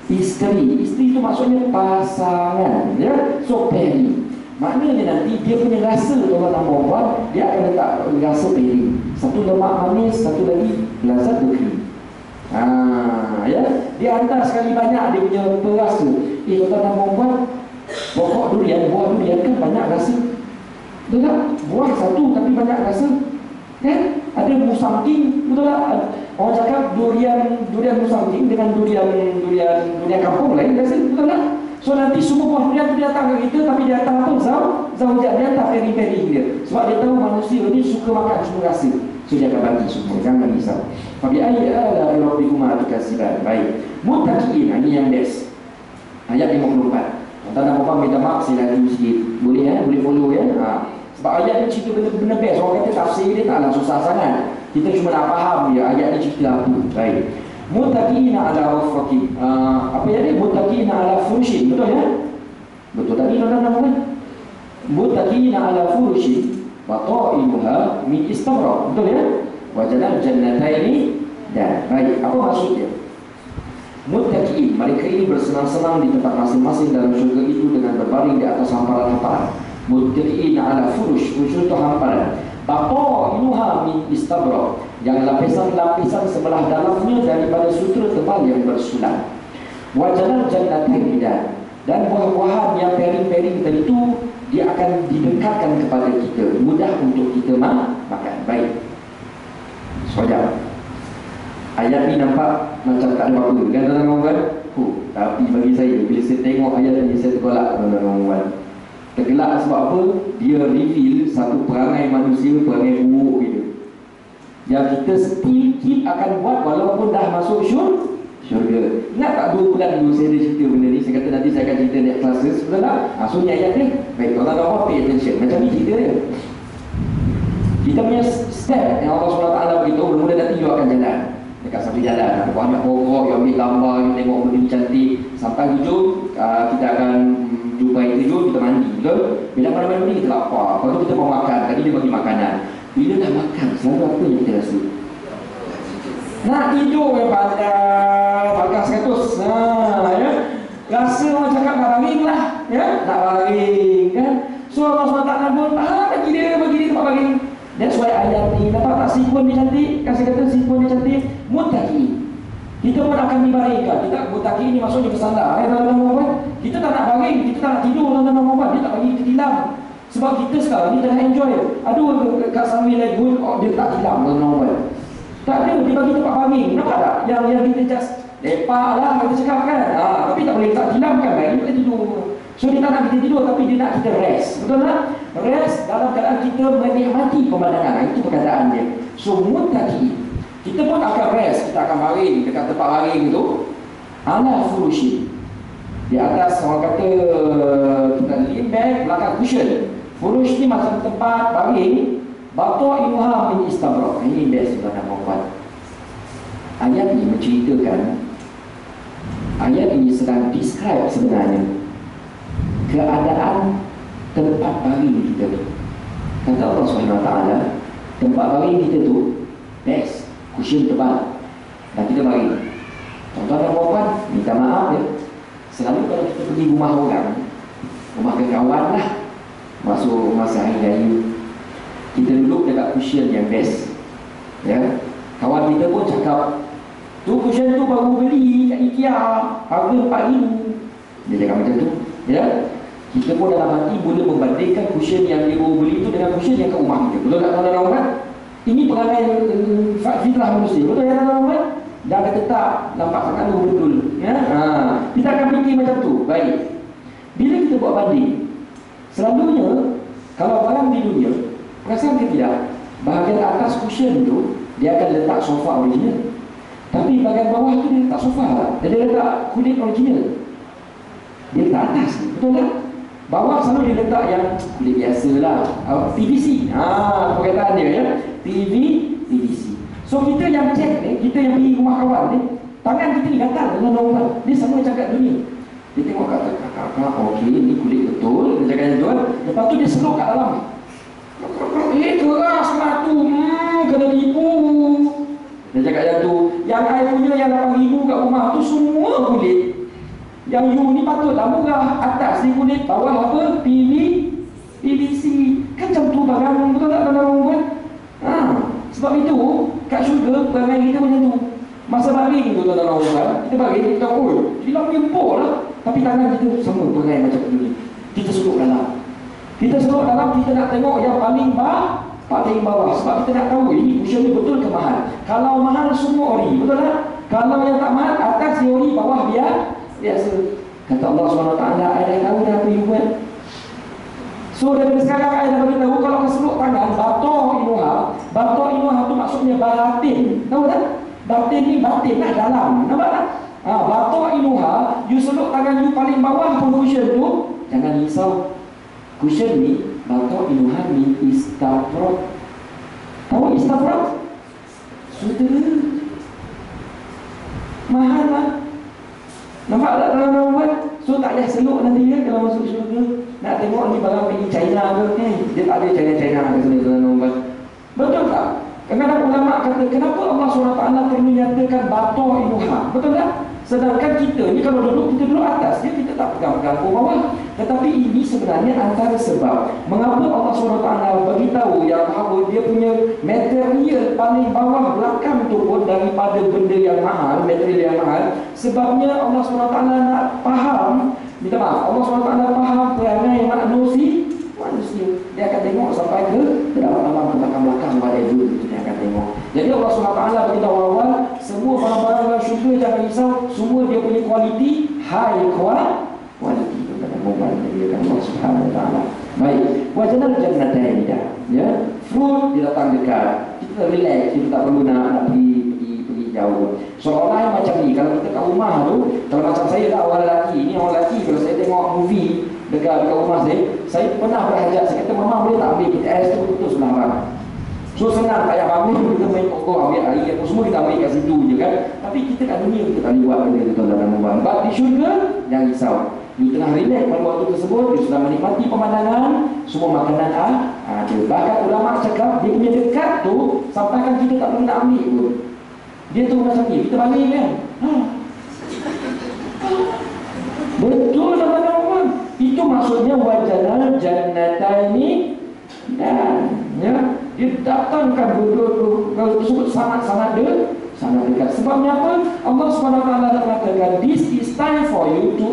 Isteri. Isteri itu maksudnya pasangan, ya. So pairing. Maknanya nanti dia punya rasa tuan-tuan dan puan, dia akan letak rasa pairing. Satu lemak manis, satu lagi lazat berkrim. Ya, dia hantar sekali banyak dia punya perasa. Tuan-tuan dan puan, pokok durian, buah durian kan banyak rasa. Betul tak? Buah satu tapi banyak rasa. Kan? Ada musangking, betul tak? Orang cakap durian musangking dengan durian kampung lain rasa, betul tak? So nanti semua buah durian tu dia datang ke kita, tapi dia datang apa? Zaujat, dia datang peri-peri dia. Sebab dia tahu manusia ni suka makan semua rasa. So dia akan bagi semua, jangan risau. Fabi ayyi ala rabbikuma tukasiban. Baik. Muttaqin, ini yang best. Ayat 54. Tuan-tuan dan puan minta maaf saya laju sikit. Boleh ya? Boleh follow ya? Sebab ayat ni cerita benda-benda best. Orang kata tafsir dia taklah susah sangat. Kita cuma nak faham dia ayat ni cerita apa. Baik. Muttaqina ala rafqin. Apa yang dia? Muttaqina ala furushin. Betul ya? Betul tadi tuan-tuan dan puan. Muttaqina ala furushin wa ta'imuha min istabrak. Betul ya? Wa jalal jannataini. Dan baik, apa maksudnya? Muttaqin, mereka ini bersenang-senang di tempat masing-masing dalam syurga itu dengan berbaring di atas hamparan-hamparan. Muttaqin ala furush, furush itu hamparan. Ta'imuha min istabrak, yang lapisan-lapisan sebelah dalamnya daripada sutra tebal yang bersulam. Wa jalal jannataini. Dan buah-buahan yang pering-pering tadi itu dia akan didekatkan kepada kita, mudah untuk kita makan. Baik. Sekejap. Ayat ni nampak macam tak ada apa-apa kan tuan-tuan? Tapi bagi saya, bila saya tengok ayat ni saya tergolak tuan-tuan. Tergelak sebab apa? Dia reveal satu perangai manusia, perangai buruk gitu, yang kita still keep akan buat walaupun dah masuk syurga. Ingat tak 2 bulan dulu saya ada cerita benda ni? Saya kata nanti saya akan cerita next classes. Betul tak? So ni ayat ni. Baik, tuan-tuan pay attention. Macam ni cerita dia. Kita punya step yang Allah SWT beritahu, mula nanti you akan jalan dekat satu jalan, ada banyak pokok, you ambil gambar, you tengok benda ni cantik. Sampai hujung kita akan jumpa yang tujuh, kita mandi. Betul? Bila mana-mana ni kita lapar, lepas tu kita mau makan. Tadi dia bagi makanan. Bila dah makan, selalu apa yang kita rasa? Nak tidur pakai 100. Ya. Rasa orang cakap nak baring lah, ya? Nak baring kan? So Allah SWT pun bagi dia tempat baring. That's why ayat ni, dapat tak sifun dia cantik? Kasih kata sifun dia cantik. Muttaqi. Kita pun akan dibaringkan. Kita muttaqi ni maksudnya bersandar. Kita tak nak baring, kita tak nak tidur tuan-tuan. Dia tak bagi kita tilam. Sebab kita sekarang ni tengah enjoy. Aduh, kat sambil lagi dia tak tilam tuan-tuan. Tak ada, dia bagi tempat baring. Nampak tak? Yang kita just lepak lah, kita cakap kan. Tapi tak boleh tak tilam kan, kita tidur. So dia tak nak kita tidur, tapi dia nak kita rest. Betul tak? Rest dalam keadaan kita menikmati pemandangan. Itu perkataan dia. So muttaqi. Kita pun akan rest, kita akan baring dekat tempat baring tu. Ala furushi. Di atas orang kata kita lean back, belakang cushion. Furush ni macam tempat baring. Bata'inuha min istabrak. Ini best tuan dan puan. Ayat ini menceritakan, ayat ini sedang describe sebenarnya keadaan tempat baring kita tu. Kata Allah SWT, tempat baring kita tu best, cushion tebal, dan kita baring. Tuan-tuan dan puan, minta maaf ya, selalu kalau kita pergi rumah orang, rumah kawan lah, masuk masa hari raya, kita duduk dekat cushion yang best ya. Kawan kita pun cakap, tu cushion tu baru beli kat IKEA, harga RM4,000. Dia cakap macam tu ya. Kita pun dalam hati boleh membandingkan cushion yang dia baru beli tu dengan cushion yang kat rumah kita. Betul tak tuan-tuan dan puan? Ini perangai fitrah manusia. Betul ya tuan-tuan dan puan? Dah kata tak, nampak sangat tu betul ya? Kita akan fikir macam tu. Baik, bila kita buat banding, selalunya kalau barang di dunia, perasan ke tidak, bahagian atas cushion tu dia akan letak sofa original, tapi bahagian bawah tu dia letak sofa, dia letak kulit original. Dia letak atas, betul tak? Bawah selalu dia letak yang kulit biasa lah, PVC. Perkataan dia ya, PVC. So kita yang cek ni, kita yang pergi rumah kawan ni, tangan kita ni gatal dengan orang. Dia sama cakap dunia. Dia tengok kata kakak, okey, ni kulit betul. Dia cakap macam tu. Lepas tu dia seluk kat dalam. Keras lah tu, kena tipu. Dia cakap macam tu. Yang I punya yang RM8,000 kat rumah tu semua kulit. Yang you ni patutlah murah. Atas ni kulit, bawah apa? PVC. Kan macam tu barang, betul tak tuan-tuan? Sebab itu kat syurga perangai kita macam tu. Masa baring tu tuan-tuan dan puan, kita baring, kita hilang jempol lah. Tapi tangan kita sama perangai macam tu. Kita seluk dalam. Kita nak tengok yang paling bawah. Sebab kita nak tahu ini cushion ni betul ke mahal. Kalau mahal semua ori, betul tak? Kalau yang tak mahal, atas dia ori, bawah biasa. Kata Allah SWT, I dah tahu dah apa you buat. So daripada sekarang I dah beritahu, kalau keseluk tangan, bata'inuha tu maksudnya batin. Tahu tak? Batin ni batin lah dalam. Nampak tak? Bata'inuha, you seluk tangan you paling bawah pun cushion tu, jangan risau. Cushion ni, bata'inuha min istabrak. Tahu istabrak? Sudara. Mahal lah. Nampak tak tuan-tuan? So tak payah seluk nanti ya kalau masuk syurga. Nak tengok ni barang pergi China ke ni, dia tak ada China ke sini tuan-tuan. Betul tak? Kadang-kadang ulama kata, kenapa Allah SWT perlu nyatakan bata'inuha? Betul tak? Sedangkan kita ni kalau duduk, kita duduk atas dia, kita tak pegang-pegang ke bawah. Tetapi ini sebenarnya antara sebab mengapa Allah SWT beritahu yang bahawa dia punya material paling bawah belakang tu pun daripada benda yang mahal, material yang mahal. Sebabnya Allah SWT nak faham, minta maaf, Allah SWT faham perangai manusia. Dia akan tengok sampai ke dalam belakang-belakang whatever itu dia akan tengok. Jadi Allah SWT beritahu awal, semua barang-barang dalam syurga jangan risau, semua dia punya kualiti high quality. Dia Allah Subhanahu Wa Taala. Baik, wajanal jannatain ya. Fruit dia datang dekat. Kita relax, kita tak perlu nak pergi jauh. Seolah-olah macam ni, kalau kita kat rumah tu, kalau macam saya lah orang lelaki, ni orang lelaki kalau saya tengok movie dekat rumah saya pernah berhajat, saya kata mama boleh tak ambil BTS tu betul sebelah mana. So senang, tak payah bangun, kita main pokok, ambil air apa semua kita ambil kat situ je kan. Tapi kita kat dunia kita tak boleh buat benda tu tuan-tuan dan puan. But di syurga, jangan risau. You tengah relax pada waktu tersebut, you sudah menikmati pemandangan, semua makanan ada. Bahkan ulama cakap, dia punya dekat tu, sampaikan kita tak perlu nak ambil pun. Dia tu macam ni, kita balik kan. Betul tuan-tuan dan puan. Itu maksudnya wajanal jannataini dan ya, dia datangkan berdua kalau tersebut sangat dekat. Sebabnya apa? Allah SWT mengatakan, this is time for you to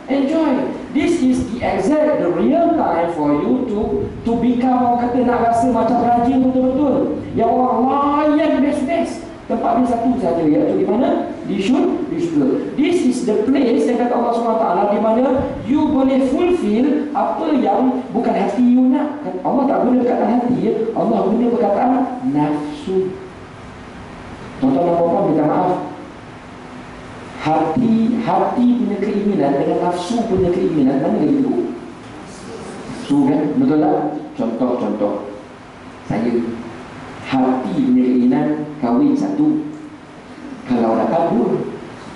enjoy. This is the real time for you to become, orang kata nak rasa macam rajin betul-betul. Yang orang layan best-best. Tempat ni satu saja, iaitu di mana? Di syurga. This is the place yang kata Allah SWT, di mana you boleh fulfill apa yang bukan hati you nak. Allah tak guna perkataan hati ya. Allah guna perkataan nafsu. Tuan-tuan dan puan-puan, minta maaf, hati punya keinginan dengan nafsu punya keinginan, mana lagi teruk? Nafsu kan? Betul tak? Contoh saya, hati punya keinginan kahwin satu, kalau dapat dua,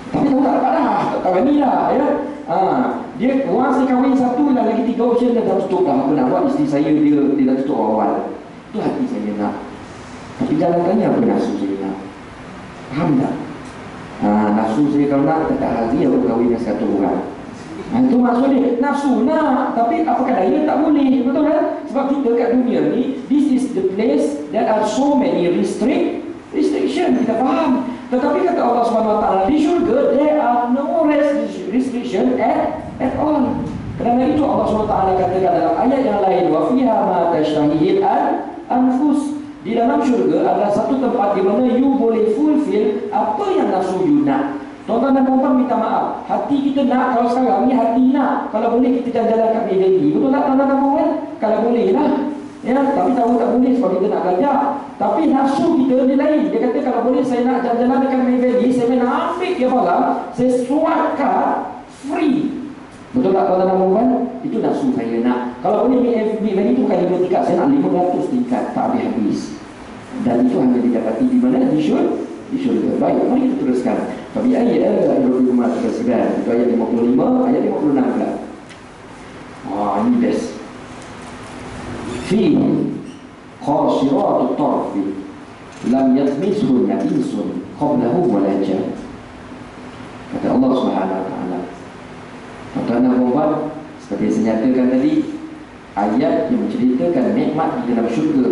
tapi tahu tak dapat dah, tak berani dah ya. Dia once dia kahwin satu, dah lagi 3 option, dah tutup dah. Apa nak buat, isteri saya dia dah tutup awal. Itu hati saya nak, tapi jalankannya apa nafsu saya nak. Faham tak? Nafsu saya kalau nak, tak hari aku kahwin dengan satu orang. Itu maksud dia, nafsu nak, tapi apakah daya tak boleh. Betul kan? Sebab kita kat dunia ni, this is the place that are so many restriction. Kita faham. Tetapi kata Allah SWT, di syurga there are no restriction at all. Kerana itu Allah SWT katakan dalam ayat yang lain, wa fiha ma tashtahihil anfus. Di dalam syurga adalah satu tempat di mana you boleh fulfill apa yang nafsu you nak. Tuan-tuan dan puan-puan, minta maaf, hati kita nak, kalau sekarang ni hati nak, kalau boleh kita jalan-jalan kat Maybelline. Betul tak tuan-tuan dan puan-puan? Kalau boleh lah ya, tapi tahu tak boleh sebab kita nak belajar. Tapi nafsu kita ni lain. Dia kata kalau boleh saya nak jalan-jalan dekat Maybelline, saya nak ambil dia malam, saya suatkan free. Betul tak tuan-tuan dan puan-puan? Itu nafsu saya nak. Kalau boleh Maybelline itu bukan 5 tingkat, saya nak 500 tingkat, tak habis-habis. Dan itu hanya didapati di mana? Di syurga. Baik, mari kita teruskan. Tapi ayat 25 itu ayat 55, ayat 56 pula. Ini best. Fihi qasiratut tarfi lam yatmishunna insun qablahum wala jan. Kata Allah Subhanahu wa taala. Tuan-tuan dan puan-puan, seperti yang saya nyatakan tadi, ayat yang menceritakan nikmat di dalam syurga,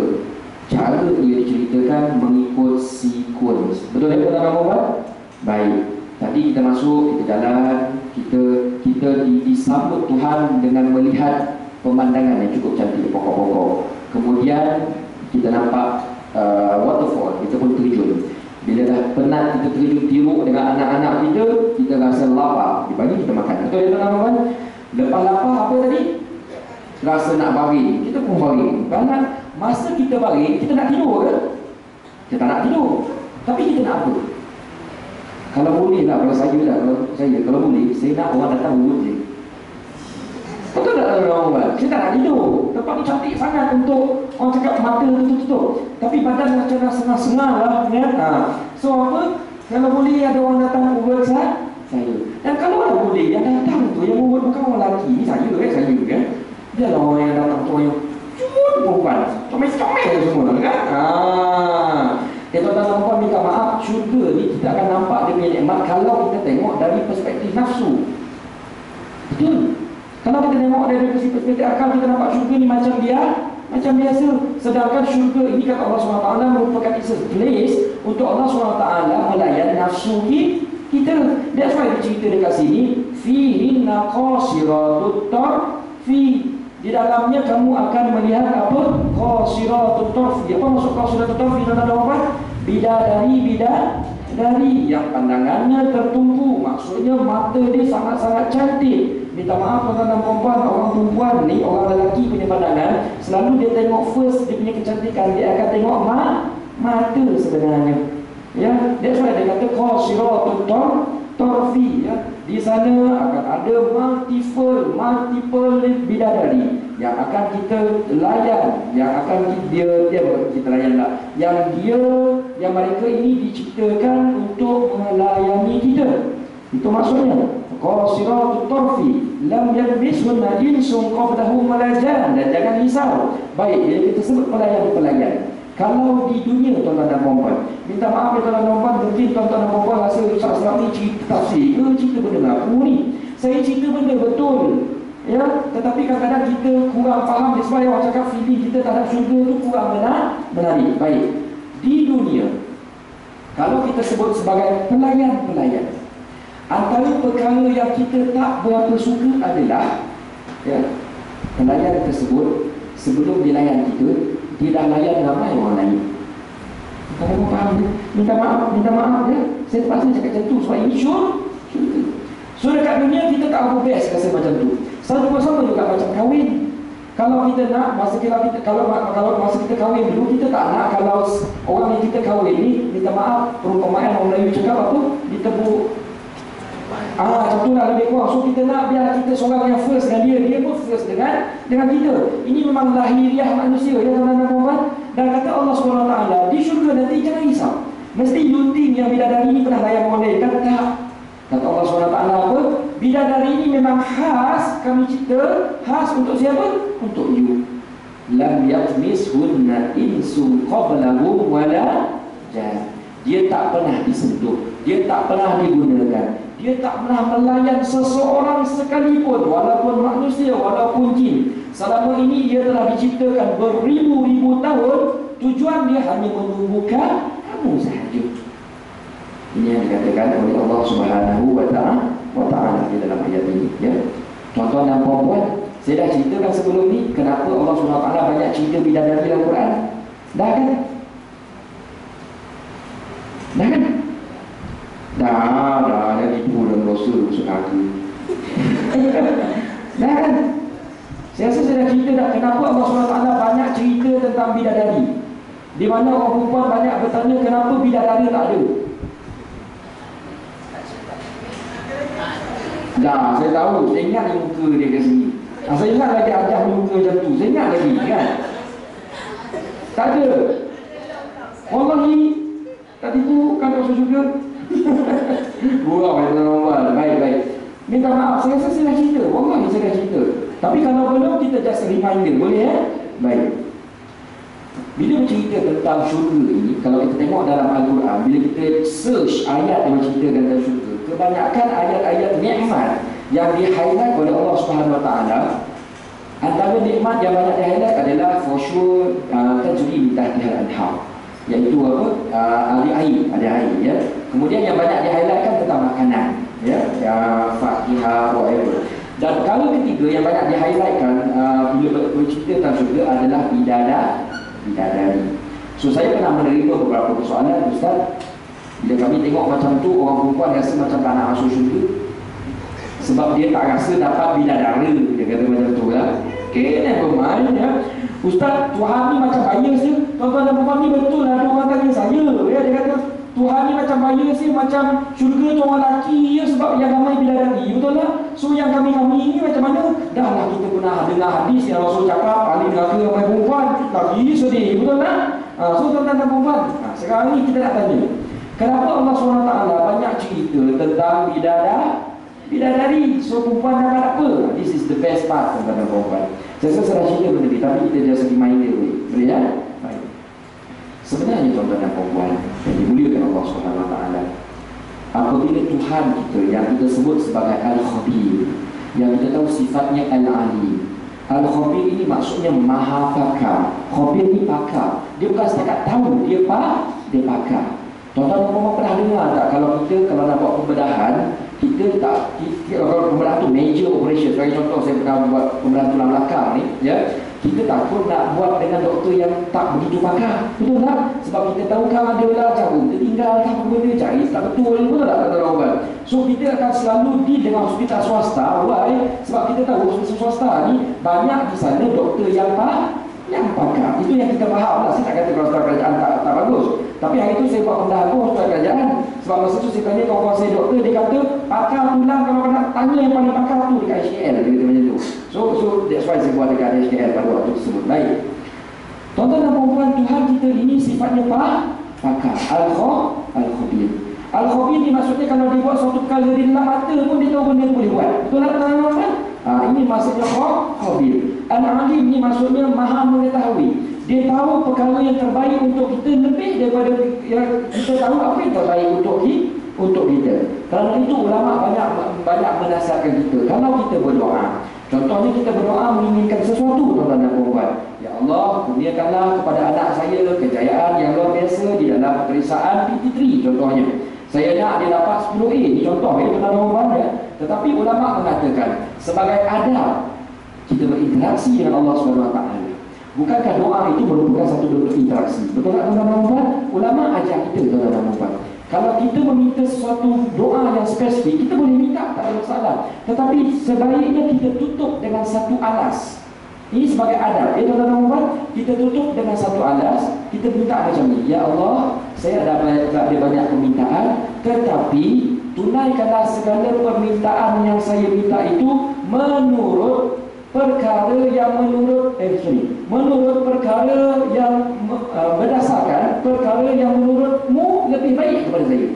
cara dia diceritakan mengikut sequence. Betul tak tuan-tuan dan puan-puan? Baik. Tadi kita masuk, kita jalan, kita disambut Tuhan dengan melihat pemandangan yang cukup cantik, pokok-pokok. Kemudian kita nampak waterfall, kita pun terjun. Bila dah penat kita terjun tiruk dengan anak-anak kita rasa lapar, dibagi kita makan. Betul ya tuan-tuan? Lepas lapar apa tadi? Rasa nak baring, kita pun baring. Kerana masa kita baring, kita nak tidur ke? Kita tak nak tidur, tapi kita nak apa? Kalau boleh lah, kalau boleh, saya nak orang datang urut je. Betul tak orang? Saya tak nak tidur. Tempat ni cantik sangat untuk orang cakap mata tutup-tutup, tapi badan macam nak sengah-sengah lah ya? So apa? Kalau boleh ada orang datang urut saya. Dan kalau ada boleh, yang datang tu, yang urut bukan orang lelaki. Ni saya kan? Dia lah orang yang datang tu, yang cuma perempuan, comel-comel semua kan? Tuan-tuan dan puan, minta maaf, syurga ni kita akan nampak dia punya nikmat kalau kita tengok dari perspektif nafsu. Betul? Kalau kita tengok dari perspektif akal, kita nampak syurga ni macam biasa. Sedangkan syurga ini kata Allah SWT merupakan it's a place untuk Allah SWT melayan nafsu kita. That's why dia cerita dekat sini, fihinna qasiratut tarfi. Di dalamnya kamu akan melihat apa? Qasiratut tarfi. Apa maksud qasiratut tarfi? Bidadari yang pandangannya tertumpu. Maksudnya mata dia sangat-sangat cantik. Minta maaf tuan-tuan dan puan-puan, orang perempuan ni, orang lelaki punya pandangan, selalu dia tengok first dia punya kecantikan, dia akan tengok mata sebenarnya. Ya, that's why dia kata qasiratut tarfi ya. Di sana akan ada multiple bidadari yang akan kita layan, yang akan kita layan lah. Yang mereka ini diciptakan untuk melayani kita. Itu maksudnya qasiratut tarfi lam yalbishunna insun qablahum wala jan. Dan jangan risau. Baik, bila kita sebut pelayan. Kalau di dunia tuan-tuan dan puan-puan, minta maaf ya tuan-tuan dan puan-puan, mungkin tuan-tuan dan puan-puan rasa Ustaz Aslam ni cerita tafsir ke cerita benda ngapu ni. Saya cerita benda betul ya, tetapi kadang-kadang kita kurang faham. Sebab orang cakap feeling kita terhadap syurga tu kurang menarik. Baik, di dunia kalau kita sebut sebagai pelayan, antara perkara yang kita tak berapa suka adalah ya, pelayan tersebut sebelum dilayan kita, dia dah layan ramai orang lain. Kalau kamu faham dia, minta maaf ya, saya terpaksa cakap macam tu sebab ini syurga. So dekat dunia kita tak apa best rasa macam tu. Sama juga macam kahwin. Kalau kita nak masa kita kalau masa kita kahwin dulu, kita tak nak kalau orang yang kita kahwin ni, minta maaf, perumpamaan orang Melayu cakap apa, ditepuk. Macam tu lah lebih kurang. So kita nak biar kita seorang yang first dengan dia pun first dengan kita. Ini memang lahiriah manusia ya tuan-tuan dan puan. Dan kata Allah SWT, di syurga nanti jangan risau. Mesti you think yang bidadari ni pernah layan orang lain. Kata tak. Kata Allah SWT apa? Bidadari ini memang khas, kami cipta khas untuk siapa? Untuk you. Lam yatmishunna insun qablahum wala jan. Dia tak pernah disentuh, dia tak pernah digunakan, dia tak pernah melayan seseorang sekalipun, walaupun manusia, walaupun jin. Selama ini dia telah diciptakan beribu-ribu tahun. Tujuan dia hanya menumbuhkan kamu sahaja. Ini yang dikatakan oleh Allah Subhanahu wa Ta'ala di dalam ayat ini, ya. Tuan-tuan dan puan-puan, saya dah ceritakan sebelum ni kenapa Allah Subhanahu wa Ta'ala banyak cerita bidadari dalam Quran. Dah kan? Dah kan? Dah tipu dan dosa aku. Dah kan? Saya rasa saya dah cerita dah kenapa Allah SWT banyak cerita tentang bidadari. Di mana orang perempuan banyak bertanya kenapa bidadari tak ada. Dah, saya tahu, saya ingat muka dia kat sini. Saya ingat lagi ajar muka macam tu. Saya ingat lagi kan? Tak ada. Wallahi, tak tipu kan masuk syurga. Gurau ya tuan-tuan. Baik. Minta maaf, saya rasa saya dah cerita. Wallahi saya dah cerita. Tapi kalau belum, kita just reminder. Boleh ya? Baik. Bila bercerita tentang syurga ini, kalau kita tengok dalam Al-Quran, bila kita search ayat yang menceritakan tentang syurga, kebanyakan ayat-ayat nikmat yang di-highlight oleh Allah Subhanahu Wa Taala, antara nikmat yang banyak di-highlight adalah for sure tajri min tahtihal anhar, iaitu apa? Ada air ya. Kemudian yang banyak di-highlightkan tentang makanan ya, fakihah whatever. Dan perkara ketiga yang banyak di-highlightkan bila bercerita tentang syurga adalah bidadari. So saya pernah menerima beberapa persoalan, Ustaz, bila kami tengok macam tu, orang perempuan rasa macam tak nak masuk syurga sebab dia tak rasa dapat bidadara. Dia kata macam tu lah. Okay, never mind ya. Ustaz, Tuhan ni macam bias je. Tuan-tuan dan puan ni betul lah, ada orang tanya saya ya. Dia kata Tuhan ni macam bias je, macam syurga tu orang lelaki je sebab yang ramai bidadari. Betul lah. So yang kami ni macam mana? Dah lah kita pernah dengar hadis yang Rasul cakap paling neraka ramai perempuan. Lagi sedih. Betul lah. So tuan-tuan dan puan, sekarang ni kita nak tanya, kenapa Allah SWT banyak cerita tentang bidadari? So perempuan dapat apa? This is the best part, tuan-tuan dan puan. Saya rasa saya cerita benda ni, tapi kita just reminder boleh ya? Baik. Sebenarnya tuan-tuan dan puan yang dimuliakan Allah SWT, apabila Tuhan kita yang kita sebut sebagai Al-Khabir, yang kita tahu sifatnya Al-Ali. Al-Khabir ini maksudnya maha pakar. Khabir ni pakar. Dia bukan setakat tahu, dia pakar. Tuan-tuan dan puan pernah dengar tak, kalau nak buat pembedahan, kalau pembedahan tu major operation, sebagai contoh saya pernah buat pembedahan tulang belakang ni ya, kita takut nak buat dengan doktor yang tak begitu pakar. Betul tak? Sebab kita tahu kan ada lah jarum tertinggal, tak benda jahit tak betul. Betul tak tuan-tuan? So kita akan selalu di dengan hospital swasta. Why? Sebab kita tahu hospital swasta ni banyak di sana doktor yang pakar. Itu yang kita faham lah. Saya tak kata kalau hospital kerajaan tak bagus. Tapi hari itu saya buat pembedahan pun hospital kerajaan. Sebab masa tu saya tanya kawan-kawan saya doktor, dia kata pakar tulang kalau nak tanya yang paling pakar tu dekat HKL. Dia kata macam tu. So that's why saya buat dekat HKL pada waktu tersebut. Baik. Tuan-tuan dan puan-puan, Tuhan kita ini sifatnya pakar. Al-Khabir. Al-Khabir ni maksudnya kalau dia buat suatu perkara di dalam mata pun dia tahu benda yang boleh buat. Betul tak tuan-tuan? Ini maksudnya Khabir. Al-Alim ni maksudnya maha mengetahui. Dia tahu perkara yang terbaik untuk kita lebih daripada yang kita tahu apa yang terbaik untuk kita. Kerana itu ulama banyak menasihatkan kita. Kalau kita berdoa, contohnya kita berdoa menginginkan sesuatu, tuan-tuan dan puan-puan, ya Allah, kurniakanlah kepada anak saya kejayaan yang luar biasa di dalam peperiksaan PT3 contohnya. Saya nak dia dapat 10A, ini contoh ya tuan-tuan dan puan-puan ya. Tetapi ulama mengatakan sebagai adab kita berinteraksi dengan Allah SWT. Bukankah doa itu merupakan satu bentuk interaksi? Betul tak tuan-tuan dan puan? Ulama ajar kita tuan-tuan dan puan. Kalau kita meminta sesuatu doa yang spesifik, kita boleh minta, tak ada masalah. Tetapi sebaiknya kita tutup dengan satu alas. Ini sebagai adab. Tuan-tuan, kita tutup dengan satu alas. Kita minta macam ni. Ya Allah, saya ada banyak permintaan, tetapi tunaikanlah segala permintaan yang saya minta itu menurut perkara yang menurut perkara yang berdasarkan perkara yang menurutmu lebih baik kepada saya.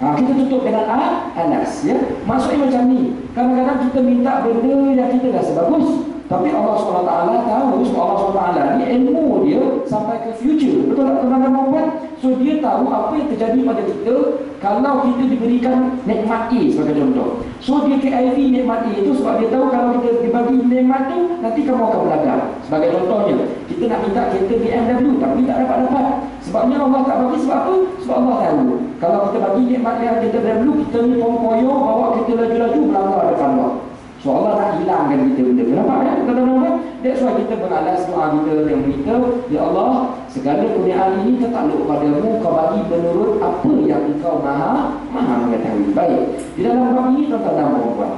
Kita tutup dengan anas, ya. Maksudnya macam ni. Kadang-kadang kita minta benda yang kita rasa bagus, tapi Allah SWT tahu, sebab Allah SWT ni ilmu dia sampai ke future. Betul tak teman-teman? So dia tahu apa yang terjadi pada kita kalau kita diberikan nikmat A sebagai contoh. So dia KIV nikmat A itu sebab dia tahu kalau kita dibagi nikmat tu, nanti kamu akan belajar. Sebagai contohnya, kita nak minta kereta BMW tapi tak dapat-dapat. Sebabnya Allah tak bagi sebab apa? Sebab Allah tahu kalau kita bagi nikmat yang kereta BMW, kita ni pompong bawa kereta laju-laju berlanggar depan Allah. So Allah nak hilangkan kita benda. Kenapa? Tuan-tuan, that's why kita beralas doa kita yang minta, ya Allah, segala kurniaan ini tertakluk padamu, kau bagi menurut apa yang engkau maha mengetahui. Baik. Di dalam bab ini tuan-tuan dan puan-puan,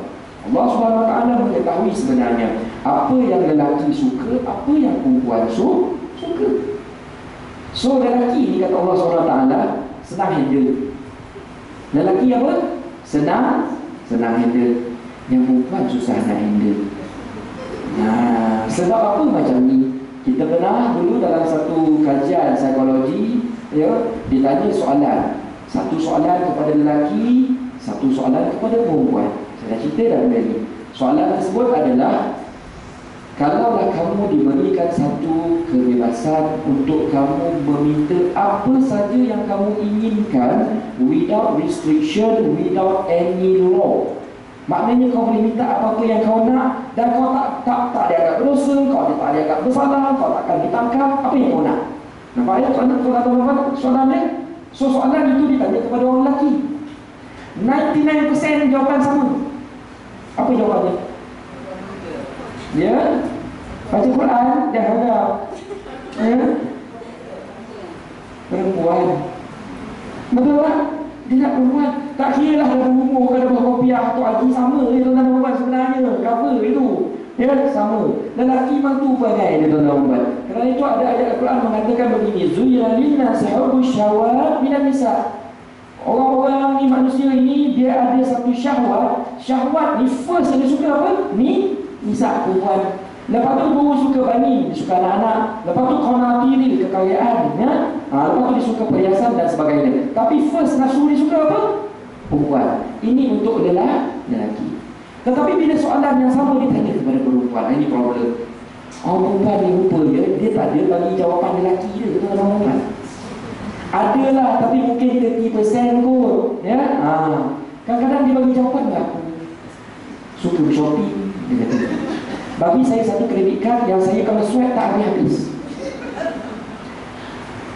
Allah SWT mengetahui sebenarnya apa yang lelaki suka, apa yang perempuan suka. So lelaki ini kata Allah SWT senang handle. Lelaki apa? Senang handle. Yang perempuan susah nak handle. Sebab apa macam ni? Kita pernah dulu dalam satu kajian psikologi, ya, ditanya soalan. Satu soalan kepada lelaki, satu soalan kepada perempuan. Saya dah cerita dah benda ni. Soalan tersebut adalah, kalaulah kamu diberikan satu kebebasan untuk kamu meminta apa saja yang kamu inginkan without restriction, without any law. Maknanya kau boleh minta apa-apa yang kau nak, dan kau tak dianggap berdosa, kau tak dianggap bersalah, kau tak akan ditangkap. Apa yang kau nak? Nampak ya tuan-tuan soalan ni? So soalan itu ditanya kepada orang lelaki. 99% jawapan sama. Apa jawapannya? Ya, baca Quran, dah harap. Ya, perempuan. Betul tak? Dia nak perempuan. Tak kira lah ada umur ke ada berkopiah atau haji, sama je tuan-tuan perempuan sebenarnya. Cover itu, ya, sama. Lelaki memang tu perangai dia tuan-tuan perempuan. Kerana itu ada ayat Al-Quran mengatakan begini, Zuyyina linnasi hubbus syahwat minan nisa. Orang-orang ni, manusia ini, dia ada satu syahwat. Syahwat ni first dia suka apa? Ni nisa, perempuan. Lepas tu baru suka bani, dia suka anak-anak. Lepas tu qanatir, kekayaan, ya? Lepas tu dia suka perhiasan dan sebagainya. Tapi first nafsu dia suka apa? Perempuan. Ini untuk lelaki. Tetapi bila soalan yang sama ditanya kepada perempuan, ini problem. Perempuan ni rupa dia tak ada bagi jawapan lelaki dia, tuan-tuan. Adalah, tapi mungkin 30% kot, ya. Kadang-kadang dia bagi jawapan tak, aku suka shopping, dia kata, bagi saya satu kredit card yang saya kalau swipe tak habis-habis.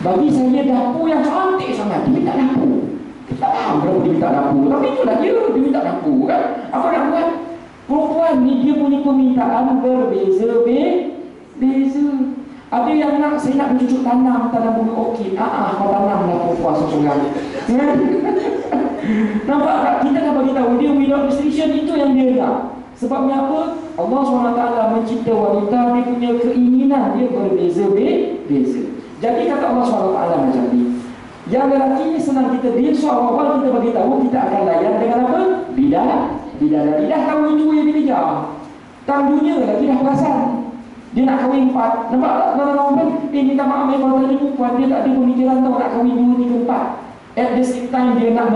Bagi saya dapur yang cantik sangat, dia minta dapur. Kita tak tahu berapa dia minta dapur, tapi itulah dia minta dapur kan. Apa nak buat? Perempuan ni dia punya permintaan berbeza-beza. Ada yang nak, saya nak bercucuk tanam bulu orkid. Kau tanam dah perempuan seorang. Nampak tak? Kita dah bagi tahu dia without restriction, itu yang dia nak. Sebabnya apa? Allah SWT mencipta wanita, dia punya keinginan dia berbeza-beza. Jadi kata Allah SWT macam ni, yang lelaki ni senang kita deal. So awal-awal kita bagi tahu, kita akan layan dengan apa? Bidah tahu itu yang dikejar. Tahu dunia lagi dah perasan. Dia nak kahwin 4. Nampak tak? Tuan-tuan, minta maaf kalau tadi perempuan dia tak ada pemikiran tahu nak kahwin 2, 3, 4. At the same time dia nak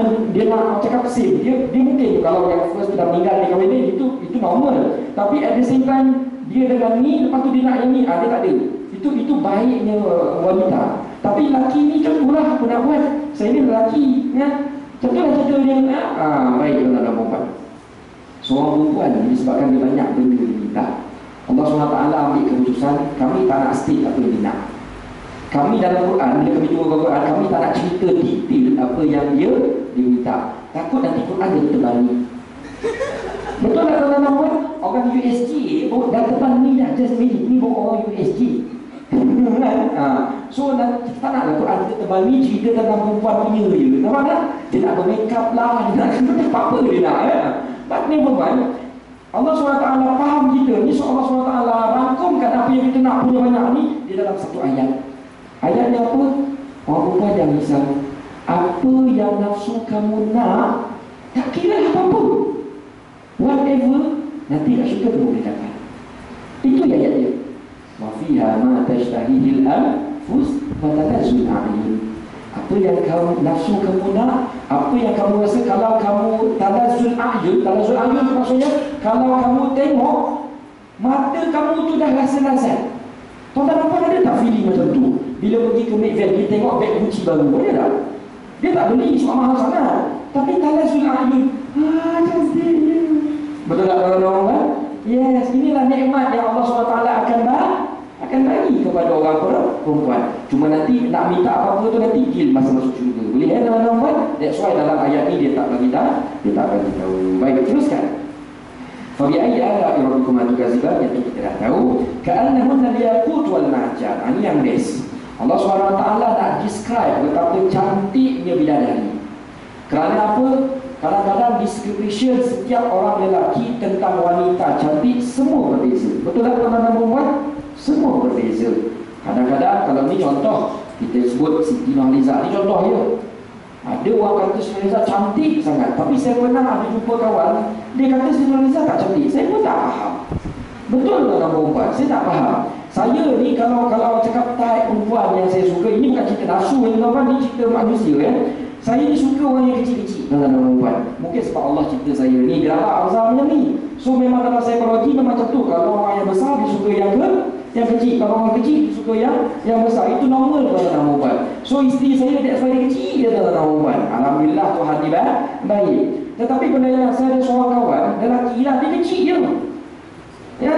cakap same. Dia mungkin kalau yang first dah meninggal dia kahwin ni, itu normal. Tapi at the same time dia dengan ni, lepas tu dia nak yang ni, dia tak ada. Itu baiknya wanita. Tapi lelaki ni contohlah, apa nak buat? Saya ni lelaki, ya. Contohlah cerita dia, baik tuan-tuan dan puan. Seorang perempuan ni disebabkan dia banyak benda dia minta, Allah SWT ambil keputusan, kami tak nak state apa yang dia nak. Kami dalam Quran, bila kami jumpa Quran, kami tak nak cerita detail apa yang dia minta. Takut nanti Quran dia terbalik. Betul tak tuan-tuan? Orang USG dah terbang ni dah, just ni bukan orang USG. So kita tak naklah Quran kita terbalik cerita tentang perempuan punya je. Nampak tak? Dia nak bermakeup lah, dia nak apa dia nak, ya. But ni perempuan, Allah SWT faham kita ni. So Allah SWT rangkumkan apa yang kita nak punya banyak ni di dalam satu ayat. Ayatnya apa? Orang perempuan yang risau, apa yang nafsu kamu nak, tak kira apa-apa, whatever, nanti tak syurga kamu boleh dapat. Itu ayat dia. Wa fiha ma tashtahihil anfus wa tanazzul a'yun. Apa yang kamu nafsu kamu nak, apa yang kamu rasa, kalau kamu tanazzul a'yun maksudnya kalau kamu tengok, mata kamu tu dah rasa-rasa. Tuan-tuan nampak ada tak feeling macam tu? Bila pergi ke McVan, dia tengok beg Gucci baru, boleh tak? Dia tak beli sebab mahal sangat, tapi tanazzul a'yun, cantik. Betul tak tuan-tuan kan? Yes, inilah nikmat yang Allah SWT akan bagi kepada orang perempuan. Cuma nanti nak minta apa-apa tu nanti deal masa masuk syurga. Boleh ya tuan-tuan? That's why dalam ayat ni dia tak bagi tahu. Baik, teruskan. Fa bi ayyi ala'i rabbikum tukazziban, itu kita dah tahu. Ka'annahunna al-yaqut wal marjan. Ini yang best. Allah SWT nak describe betapa cantiknya bidadari. Kerana apa? Kadang-kadang description setiap orang lelaki tentang wanita cantik semua berbeza. Betul tak tuan-tuan perempuan? Semua berbeza. Kadang-kadang kalau ni contoh, kita sebut Siti Nurhaliza ni contoh ya. Ada orang kata Siti Nurhaliza cantik sangat, tapi saya pernah ada jumpa kawan, dia kata Siti Nurhaliza tak cantik. Saya pun tak faham. Betul tuan-tuan perempuan? Saya tak faham. Saya ni kalau cakap type perempuan yang saya suka, ini bukan cerita nafsu ni tuan-tuan, ni cerita manusia ya. Saya ni suka orang yang kecil-kecil tuan-tuan perempuan. Mungkin sebab Allah cipta saya ni, dia lah besar macam ni. So memang dalam psikologi memang macam tu. Kalau orang yang besar dia suka yang kecil, kalau orang kecil dia suka yang besar. Itu normal tuan-tuan perempuan. So isteri saya that's why dia kecil dia tuan-tuan perempuan. Alhamdulillah Tuhan dia baik. Tetapi benda yang saya ada seorang kawan lelaki lah, dia kecil je ya.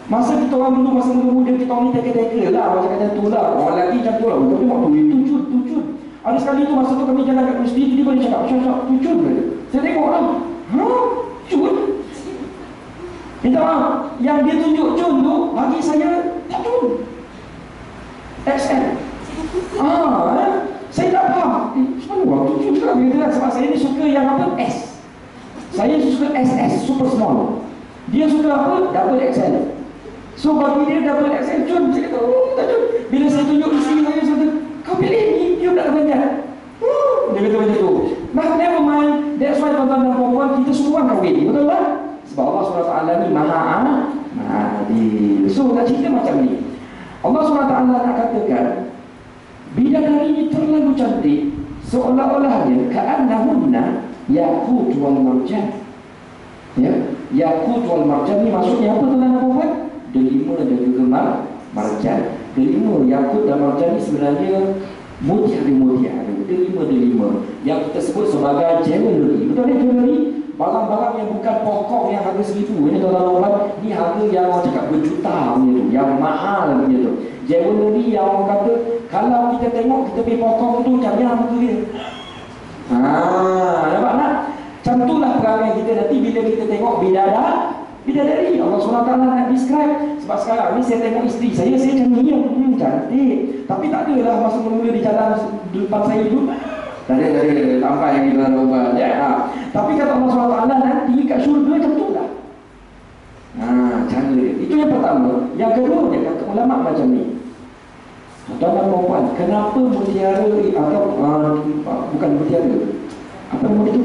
Masa kita orang dulu, masa muda-muda kita orang ni teka-teka lah, macam kata tu lah, orang lelaki macam tu lah, betul tengok tu, tucut. Ada sekali tu masa tu kami jalan kat mesti, dia boleh cakap, syok, tucut ke? Saya tengok lah, cut? Minta maaf, yang dia tunjuk cun tu, bagi saya, tak cun XL. Saya tak faham, sebab orang tucut sekarang, sebab saya ni suka yang apa, S. Saya suka SS, super small. Dia suka apa, double XL. So bagi dia double XL cun, saya kata, tak cun. Bila saya tunjuk isteri saya kata, kau pilih ni, dia tak banyak. Dia kata macam tu. But never mind, that's why tuan-tuan dan perempuan kita semua kahwin, betul tak? Sebab Allah SWT ni maha adil. So nak cerita macam ni, Allah SWT nak katakan bidadari ni terlalu cantik, seolah-olahnya ka'annahunna yaqut wal marjan. Ya, yaqut wal marjan ni maksudnya apa tuan-tuan dan perempuan? Delima dan juga marjan. Delima, yakut dan marjan ni sebenarnya mutiara. Delima yang kita sebut sebagai jewelry. Betul tak jewelry? Barang-barang yang bukan pokok yang harga seribu. Ini tuan-tuan, ni harga yang orang cakap berjuta punya tu, yang mahal punya tu. Jewelry yang orang kata kalau kita tengok kita pergi pokok tu macam mana muka dia. Nampak tak? Macam itulah perangai kita nanti bila kita tengok bidadari. Allah SWT nak describe. Sebab sekarang ni saya tengok isteri saya macam ni, cantik. Tapi tak adalah masa mula-mula di jalan depan saya tu, tak ada tampak yang kita nak ubah ya. Tapi kata Allah SWT nanti kat syurga macam tu lah. Cara dia. Itu yang pertama. Yang kedua dia kata ulama macam ni, tuan-tuan perempuan, kenapa mutiara atau bukan mutiara, apa nama itu,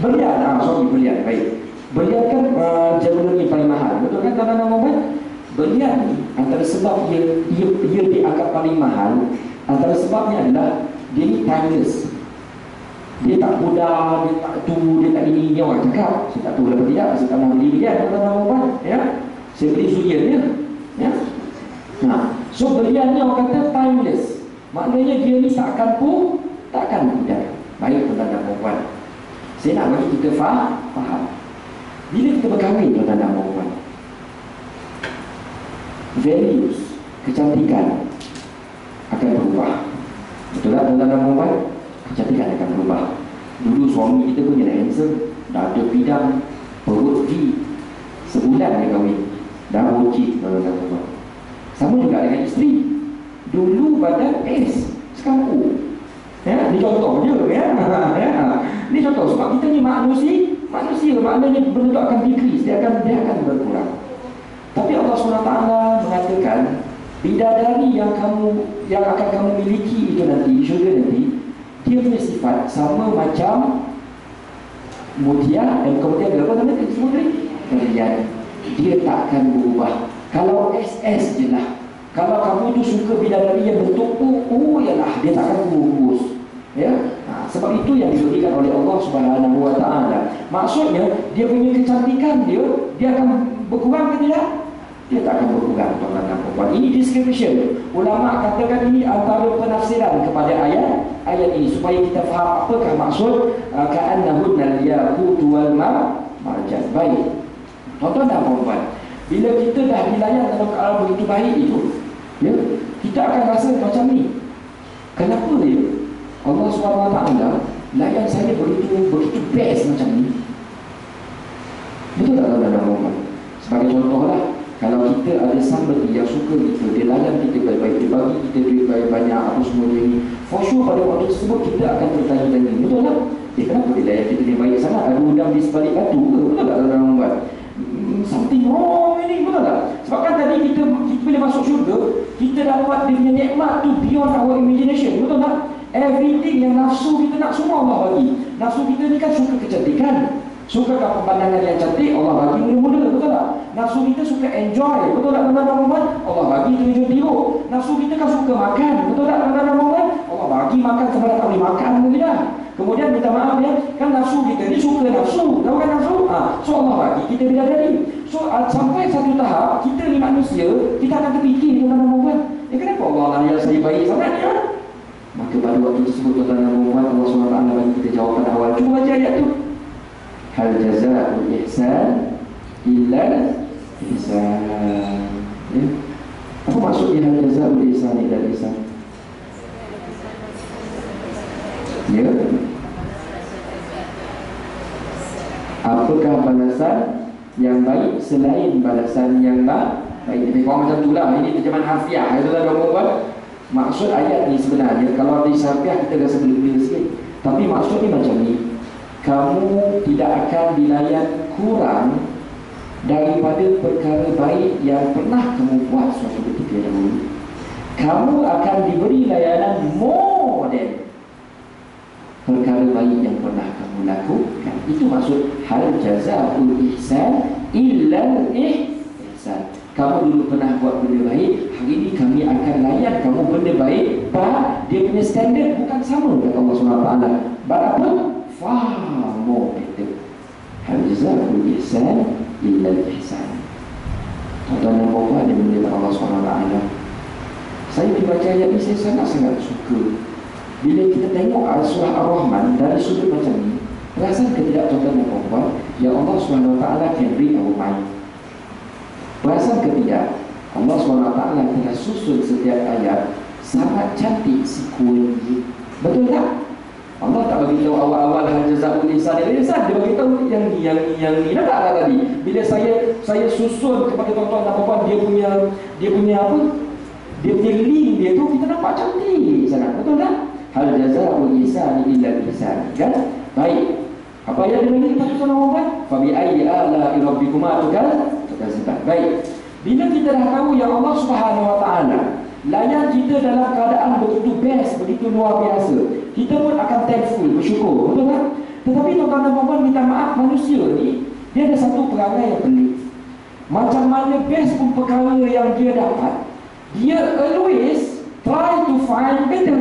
berlian, berlian, baik. Berlian kan jewelry paling mahal, betul kan tuan-tuan perempuan? Berlian ni antara sebab dia dianggap paling mahal, antara sebabnya adalah dia ni timeless. Dia tak pudar, dia tak tu, dia tak ini orang cakap. Saya tak tahu lah tidak, saya tak nak beli berlian tuan-tuan perempuan ya. Saya beli sulian dia ya. So berlian ni orang kata timeless. Maknanya dia ni tak akan pudar. Baik tuan-tuan dan perempuan, saya nak bagi kita faham. Bila kita berkahwin tuan-tuan dan perempuan, values, kecantikan akan berubah. Betul tak tuan-tuan dan perempuan? Kecantikan akan berubah. Dulu suami kita pun dah handsome, dah ada bidang, perut V, sebulan dia kahwin, dah wujud tuan-tuan dan perempuan. Sama juga dengan isteri. Dulu badan S, sekarang O. Ya, ni contoh je ya. Ni contoh sebab kita ni manusia, maknanya benda itu akan decrease, dia akan berkurang. Tapi Allah SWT mengatakan bidadari yang akan kamu miliki itu nanti, syurga nanti, dia punya sifat sama macam mutiara, dan kemudian apa namanya semua tadi? Berlian. Dia tak akan berubah. Kalau SS je lah. Kalau kamu tu suka bidadari yang bentuk yalah, dia tak akan kurus. Ya, sebab itu yang diberikan oleh Allah Subhanahu Wa Taala. Maksudnya dia punya kecantikan dia akan berkurang ke tidak? Dia tak akan berkurang, tuan-tuan dan puan. Ini description. Ulama katakan ini antara penafsiran kepada ayat ini supaya kita faham apakah maksud ka'annahunna al-yaqut wal marjan. Baik. Tuan-tuan dan puan, bila kita dah dilayan dalam keadaan begitu baik itu, ya, kita akan rasa macam ni. Kenapa dia? Allah SWT layan saya begitu best macam ni. Betul tak tuan-tuan dan puan? Sebagai contohlah, kalau kita ada somebody yang suka kita, dia layan kita baik-baik, dia bagi kita duit banyak-banyak, apa semua dia ni, for sure pada waktu tersebut kita akan bertanya-tanya, betul tak? Kenapa dia layan kita dia baik sangat? Ada udang di sebalik batu ke? Betul tak tuan-tuan dan puan? Something wrong ini, betul tak? Sebab kan tadi kita bila masuk syurga, kita dapat dia punya nikmat tu beyond our imagination, betul tak? Everything yang nafsu kita nak semua Allah bagi. Nafsu kita ni kan suka kecantikan, suka pemandangan yang cantik, Allah bagi muda-muda, betul tak? Nafsu kita suka enjoy, betul tak tuan-tuan? Allah bagi tujuan tidur. Nafsu kita kan suka makan, betul tak tuan-tuan? Allah bagi makan sampai tak boleh makan lagi dah. Kemudian minta maaf ya, kan nafsu kita ni suka nafsu, tahu kan nafsu? So Allah bagi kita bidadari. So sampai satu tahap kita ni manusia, kita akan terfikir tuan-tuan. Kenapa Allah lah yang saya baik sangat ya? Maka pada waktu tersebut tuan-tuan, Allah SWT bagi kita jawapan awal. Cuba baca ayat tu. Hal jazaa'ul ihsan illa ihsan. Ya? Apa maksudnya hal jazaa'ul ihsan illa ihsan? Ya. Apakah balasan yang baik selain balasan yang baik? Lebih kurang macam itulah. Ini terjemahan harfiah. Itu dah buat. Maksud ayat ni sebenarnya kalau di harfiah kita rasa bela-bela sikit. Tapi maksud ni macam ni. Kamu tidak akan dilayan kurang daripada perkara baik yang pernah kamu buat suatu ketika dahulu. Kamu akan diberi layanan more than perkara baik yang pernah kamu lakukan. Itu maksud hal jazaa'ul ihsan illa ihsan. Kamu dulu pernah buat benda baik, hari ini kami akan layan kamu benda baik, but dia punya standard bukan sama dengan Allah SWT. But apa? Far more better. Hal jazaa'ul ihsan illa ihsan. Tuan-tuan dan puan yang dimuliakan Allah SWT, saya dibaca ayat ini saya sangat-sangat suka. Bila kita tengok surah Ar-Rahman dari sudut macam ni, perasan ke tidak tuan-tuan dan puan, yang Allah SWT can read our mind. Perasan ke tidak, Allah SWT telah susun setiap ayat sangat cantik sequence. Betul tak? Allah tak bagi tahu awal-awal hal jazaa'ul ihsan illa ihsan, dia bagi tahu yang ni. Nampak tak tadi? Bila saya susun kepada tuan-tuan dan puan dia punya apa? Dia punya link dia tu kita nampak cantik sangat. Betul tak? Hal jazaa'ul ihsan illa ihsan. Kan? Baik. Apa yang dia bagi kepada tuan-tuan dan puan? Fa bi ayyi ala'i rabbikuma tukadziban. Baik. Bila kita dah tahu yang Allah Subhanahu Wa Taala layan kita dalam keadaan begitu best, begitu luar biasa, kita pun akan thankful, bersyukur, betul tak? Tetapi tuan-tuan dan puan minta maaf, manusia ni dia ada satu perangai yang pelik. Macam mana best pun perkara yang dia dapat, dia always try to find better.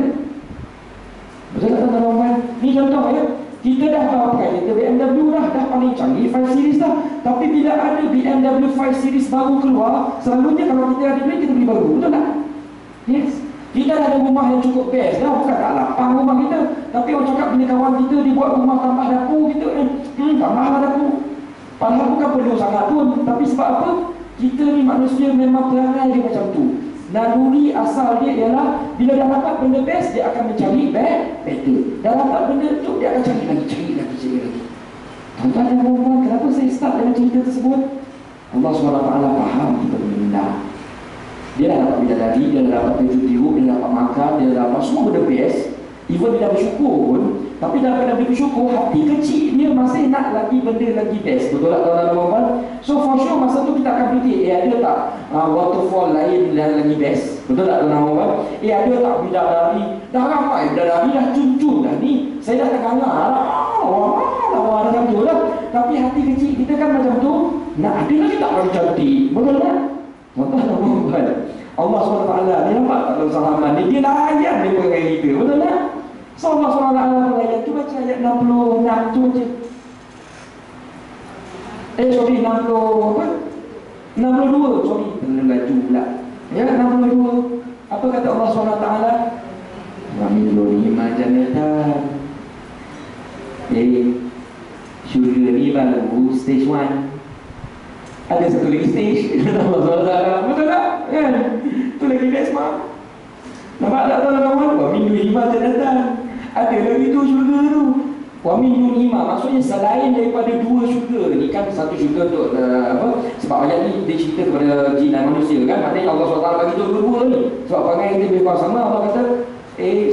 Betul tak tuan-tuan dan puan? Ni contoh ya, kita dah pakai kita BMW dah paling canggih 5 series dah. Tapi bila ada BMW 5 series baru keluar, selalunya kalau kita ada duit kita beli baru, betul tak? Yes. Kita dah ada rumah yang cukup best dah, bukan tak lapang rumah kita. Tapi orang cakap bila kawan kita dia buat rumah tambah dapur kita tambah dapur. Padahal bukan perlu sangat pun, tapi sebab apa? Kita ni manusia memang perangai dia macam tu. Naluri asal dia ialah bila dah dapat benda best, dia akan mencari better. Dah dapat benda tu, dia akan cari lagi. Tuan-tuan dan puan, kenapa saya start dengan cerita tersebut? Allah SWT faham kita punya. Dia dah dapat bidadari, dia dah dapat baju tirup, dia dah dapat makan, dia dah dapat semua benda best. Even dia dah bersyukur pun, tapi dalam keadaan bersyukur, hati kecil dia masih nak lagi benda lagi best. Betul tak tuan-tuan dan puan-puan? So for sure masa tu kita akan fikir, ada tak waterfall lain yang lagi best? Betul tak tuan-tuan dan puan-puan? Ada tak bidadari? Dah ramai bidadari, dah cun-cun dah ni. Saya dah tengah lawa dah macam tu lah. Tapi hati kecil kita kan macam tu, nak ada lagi tak lagi cantik? Betul tak? Tuan-tuan dan puan-puan, Allah SWT ni nampak tak dalam salaman ni, dia layan dia perangai kita, betul tak? So Allah SWT layan. Tu baca ayat 66 tu je. Sorry 60 apa? 62, sorry terlaju pula. Ya 62. Apa kata Allah SWT? Wa min dunihima jannatan. Syurga ni baru stage 1. Ada satu lagi stage. Allah SWT, betul tak? Kan? Tu lagi best mah. Nampak tak tuan-tuan? Wa min dunihima jannatan. Ada lagi tu syurga tu. Wa min dunihima, maksudnya selain daripada dua syurga ni, kan satu syurga untuk apa? Sebab ayat ni dia cerita kepada jin dan manusia kan. Maknanya Allah SWT bagi tu dua-dua ni. Sebab perangai kita lebih kurang sama. Allah kata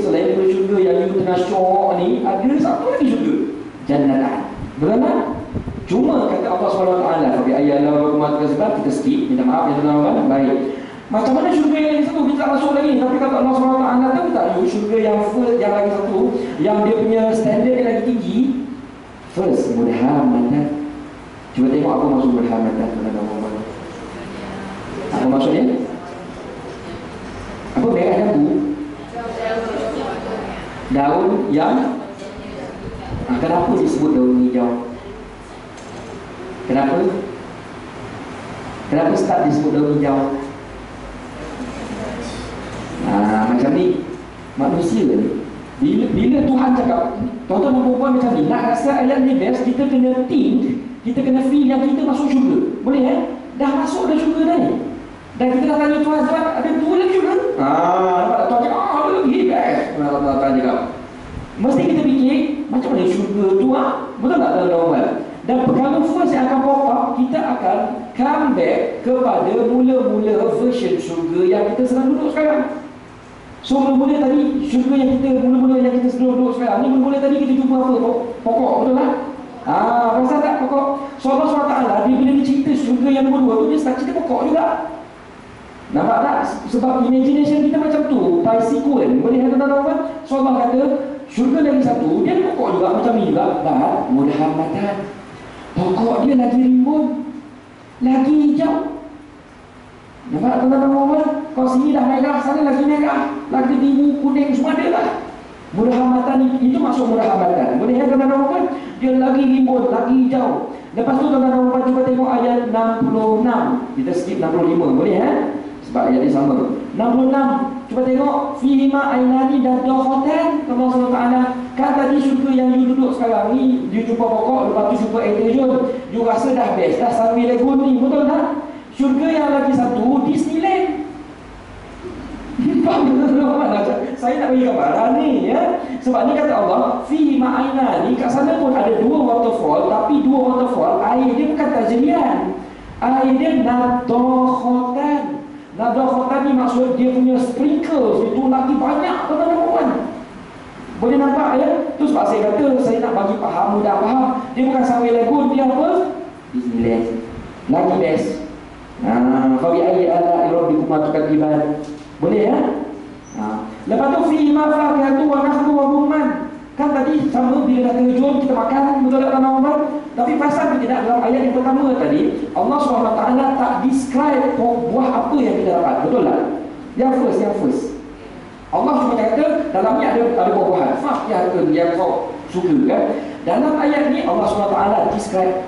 selain daripada syurga yang you tengah syok ni, ada satu lagi syurga, jannatan. Betul tak? Cuma kata Allah SWT, tapi ayat Allah kita skip, minta maaf ya tuan-tuan. Baik, macam mana syurga yang lagi satu kita tak masuk lagi? Tapi kata Allah SWT, tahu tak syurga yang first, yang lagi satu, yang dia punya standard yang lagi tinggi, first mudhamatan. Cuba tengok apa maksud mudhamatan tuan-tuan. Apa maksudnya? Apa merah jambu? Daun yang kenapa disebut daun hijau? Kenapa? Kenapa start disebut daun hijau? Macam ni manusia ni, bila Tuhan cakap, tuan-tuan dan puan macam ni, nak rasa ayat ni best, kita kena think, kita kena feel yang kita masuk syurga. Boleh dah masuk dah syurga dah ni. Dan kita dah tanya Tuhan, sebab ada dua lagi syurga. Nampak Tuhan cakap, ada lagi best. Allah tanya cakap, mesti kita fikir macam mana syurga tu betul tak tuan-tuan? Dan perkara first yang akan pop up, kita akan come back kepada mula-mula version syurga yang kita sedang duduk sekarang. So mula-mula tadi syurga yang kita mula-mula yang kita sedang duduk sekarang ni, mula-mula tadi kita jumpa apa? Pokok, betul tak? Rasa tak pokok? So Allah SWT dia bila dia cerita syurga yang nombor 2 tu, dia start cerita pokok juga. Nampak tak? Sebab imagination kita macam tu, by sequence. Boleh tuan-tuan? So Allah kata syurga lagi satu, dia ada pokok juga macam ni juga. Dan mudhamatan, pokok dia lagi rimbun, lagi hijau. Nampak tuan-tuan? Kau sini dah merah, sana lagi merah, lagi biru, kuning, semua ada lah. Mudhamatan itu masuk mudhamatan. Boleh tuan-tuan? Dia lagi rimbun, lagi hijau. Lepas tu tuan-tuan cuba tengok ayat 66. Kita skip 65, boleh sebab ayat ni sama. 66, cuba tengok, fihima ainani dadokhatan. Allah SWT, kan tadi syurga yang you duduk sekarang ni, you jumpa pokok, lepas tu jumpa air terjun, you rasa dah best, dah sambil lagu ni, betul tak? Syurga yang lagi satu, Disneyland. Saya nak bagi gambaran ni sebab ni kata Allah, fihima ainani, kat sana pun ada dua waterfall, tapi dua waterfall, air dia bukan tajrian, air dia nadokhatan. Nadokhatan ni maksud dia punya sprinkles itu lagi banyak tuan-tuan. Boleh nampak tu sebab saya kata saya nak bagi faham, mudah faham. Dia bukan sambil lagu, dia apa? Disneyland lagi best. Fabi ayyi ala rabbikuma tukadziban. Boleh lepas tu fihima fakihatun wa nakhlu wa rumman. Kan tadi sama bila dah terjun kita makan, betul tak tuan-tuan? Tapi pasal tidak dalam ayat yang pertama tadi, Allah SWT tak describe buah apa yang kita dapat, betul tak? Yang first Allah cuma kata dalam ni ada buah-buahan fakihatun yang kau suka kan. Dalam ayat ni Allah SWT describe.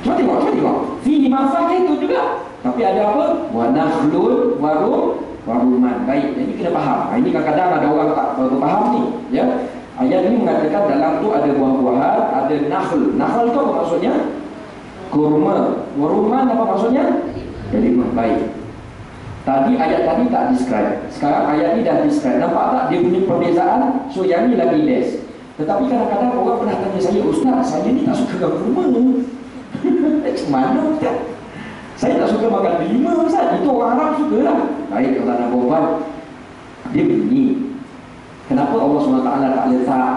Cuba tengok fihima fakihatun juga, tapi ada apa? Wa nakhlun wa rumman. Baik, ini kena faham. Ini kadang-kadang ada orang tak faham ni Ayat ini mengatakan dalam tu ada buah-buahan, ada nakhl. Nakhl tu apa maksudnya? Kurma. Rumman apa maksudnya? Delima. Baik. Tadi ayat tadi tak describe. Sekarang ayat ni dah describe. Nampak tak dia punya perbezaan? So yang ni lagi best. Tetapi kadang-kadang orang pernah tanya saya, Ustaz, saya ni tak suka kurma. Macam mana Ustaz? Saya tak suka makan delima Ustaz. Itu orang Arab suka lah. Baik, kalau nak berbual, dia begini. Kenapa Allah SWT tak letak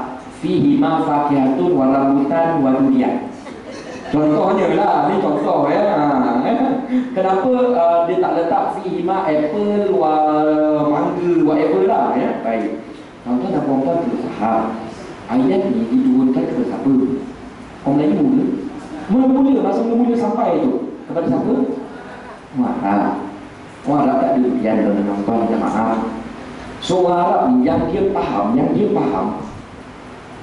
fihi ma fakihatun wa rambutan wa durian? Contohnya lah, ni contoh ya. Kenapa dia tak letak fihi ma apple wa mangga whatever lah ya. Baik. Tuan-tuan dan puan-puan perlu faham. Ayat ni diturunkan kepada siapa? Orang Melayu ke? Mula-mula, masa mula-mula sampai tu kepada siapa? Orang Arab. Orang Arab tak ada ujian dalam tuan-tuan dan maaf. So orang Arab ni yang dia faham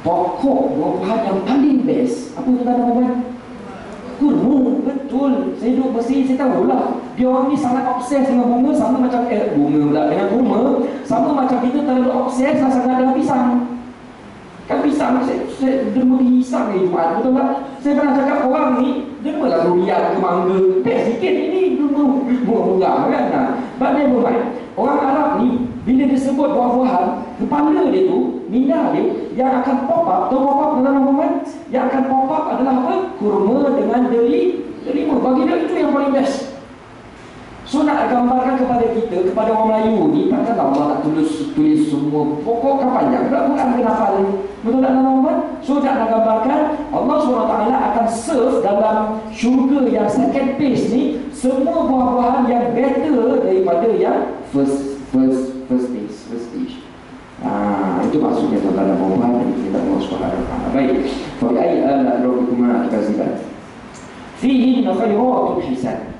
pokok buah-buahan yang paling best apa tuan-tuan dan puan-puan? Kurma. Betul. Saya duduk bersih, saya tahulah dia orang ni sangat obses dengan bunga, sama macam bunga pula dengan kurma, sama macam kita terlalu obses lah sangat dengan pisang. Kan pisang, saya derma pisang ni Jumaat, betul tak? Saya pernah cakap orang ni derma lah durian ke mangga, best sikit ini derma bunga-bunga kan. But never mind. Orang Arab ni bila disebut buah-buahan, kepala dia tu, minda dia yang akan pop up, tahu pop up dalam moment, yang akan pop up adalah apa? Kurma dengan delima. Bagi dia itu yang paling best. So nak gambarkan kepada kita, kepada orang Melayu ni, takkan Allah nak tulis semua pokok kan panjang, bukan kenapa ni. Betul tak teman-teman? So nak gambarkan Allah SWT akan serve dalam syurga yang second phase ni semua buah-buahan yang better daripada yang first stage. Itu maksudnya tuan-tuan dan puan-puan dari kita Allah SWT. Baik. Fa bi ayyi ala rabbikuma tukadziban. Fihi khairatun hisan.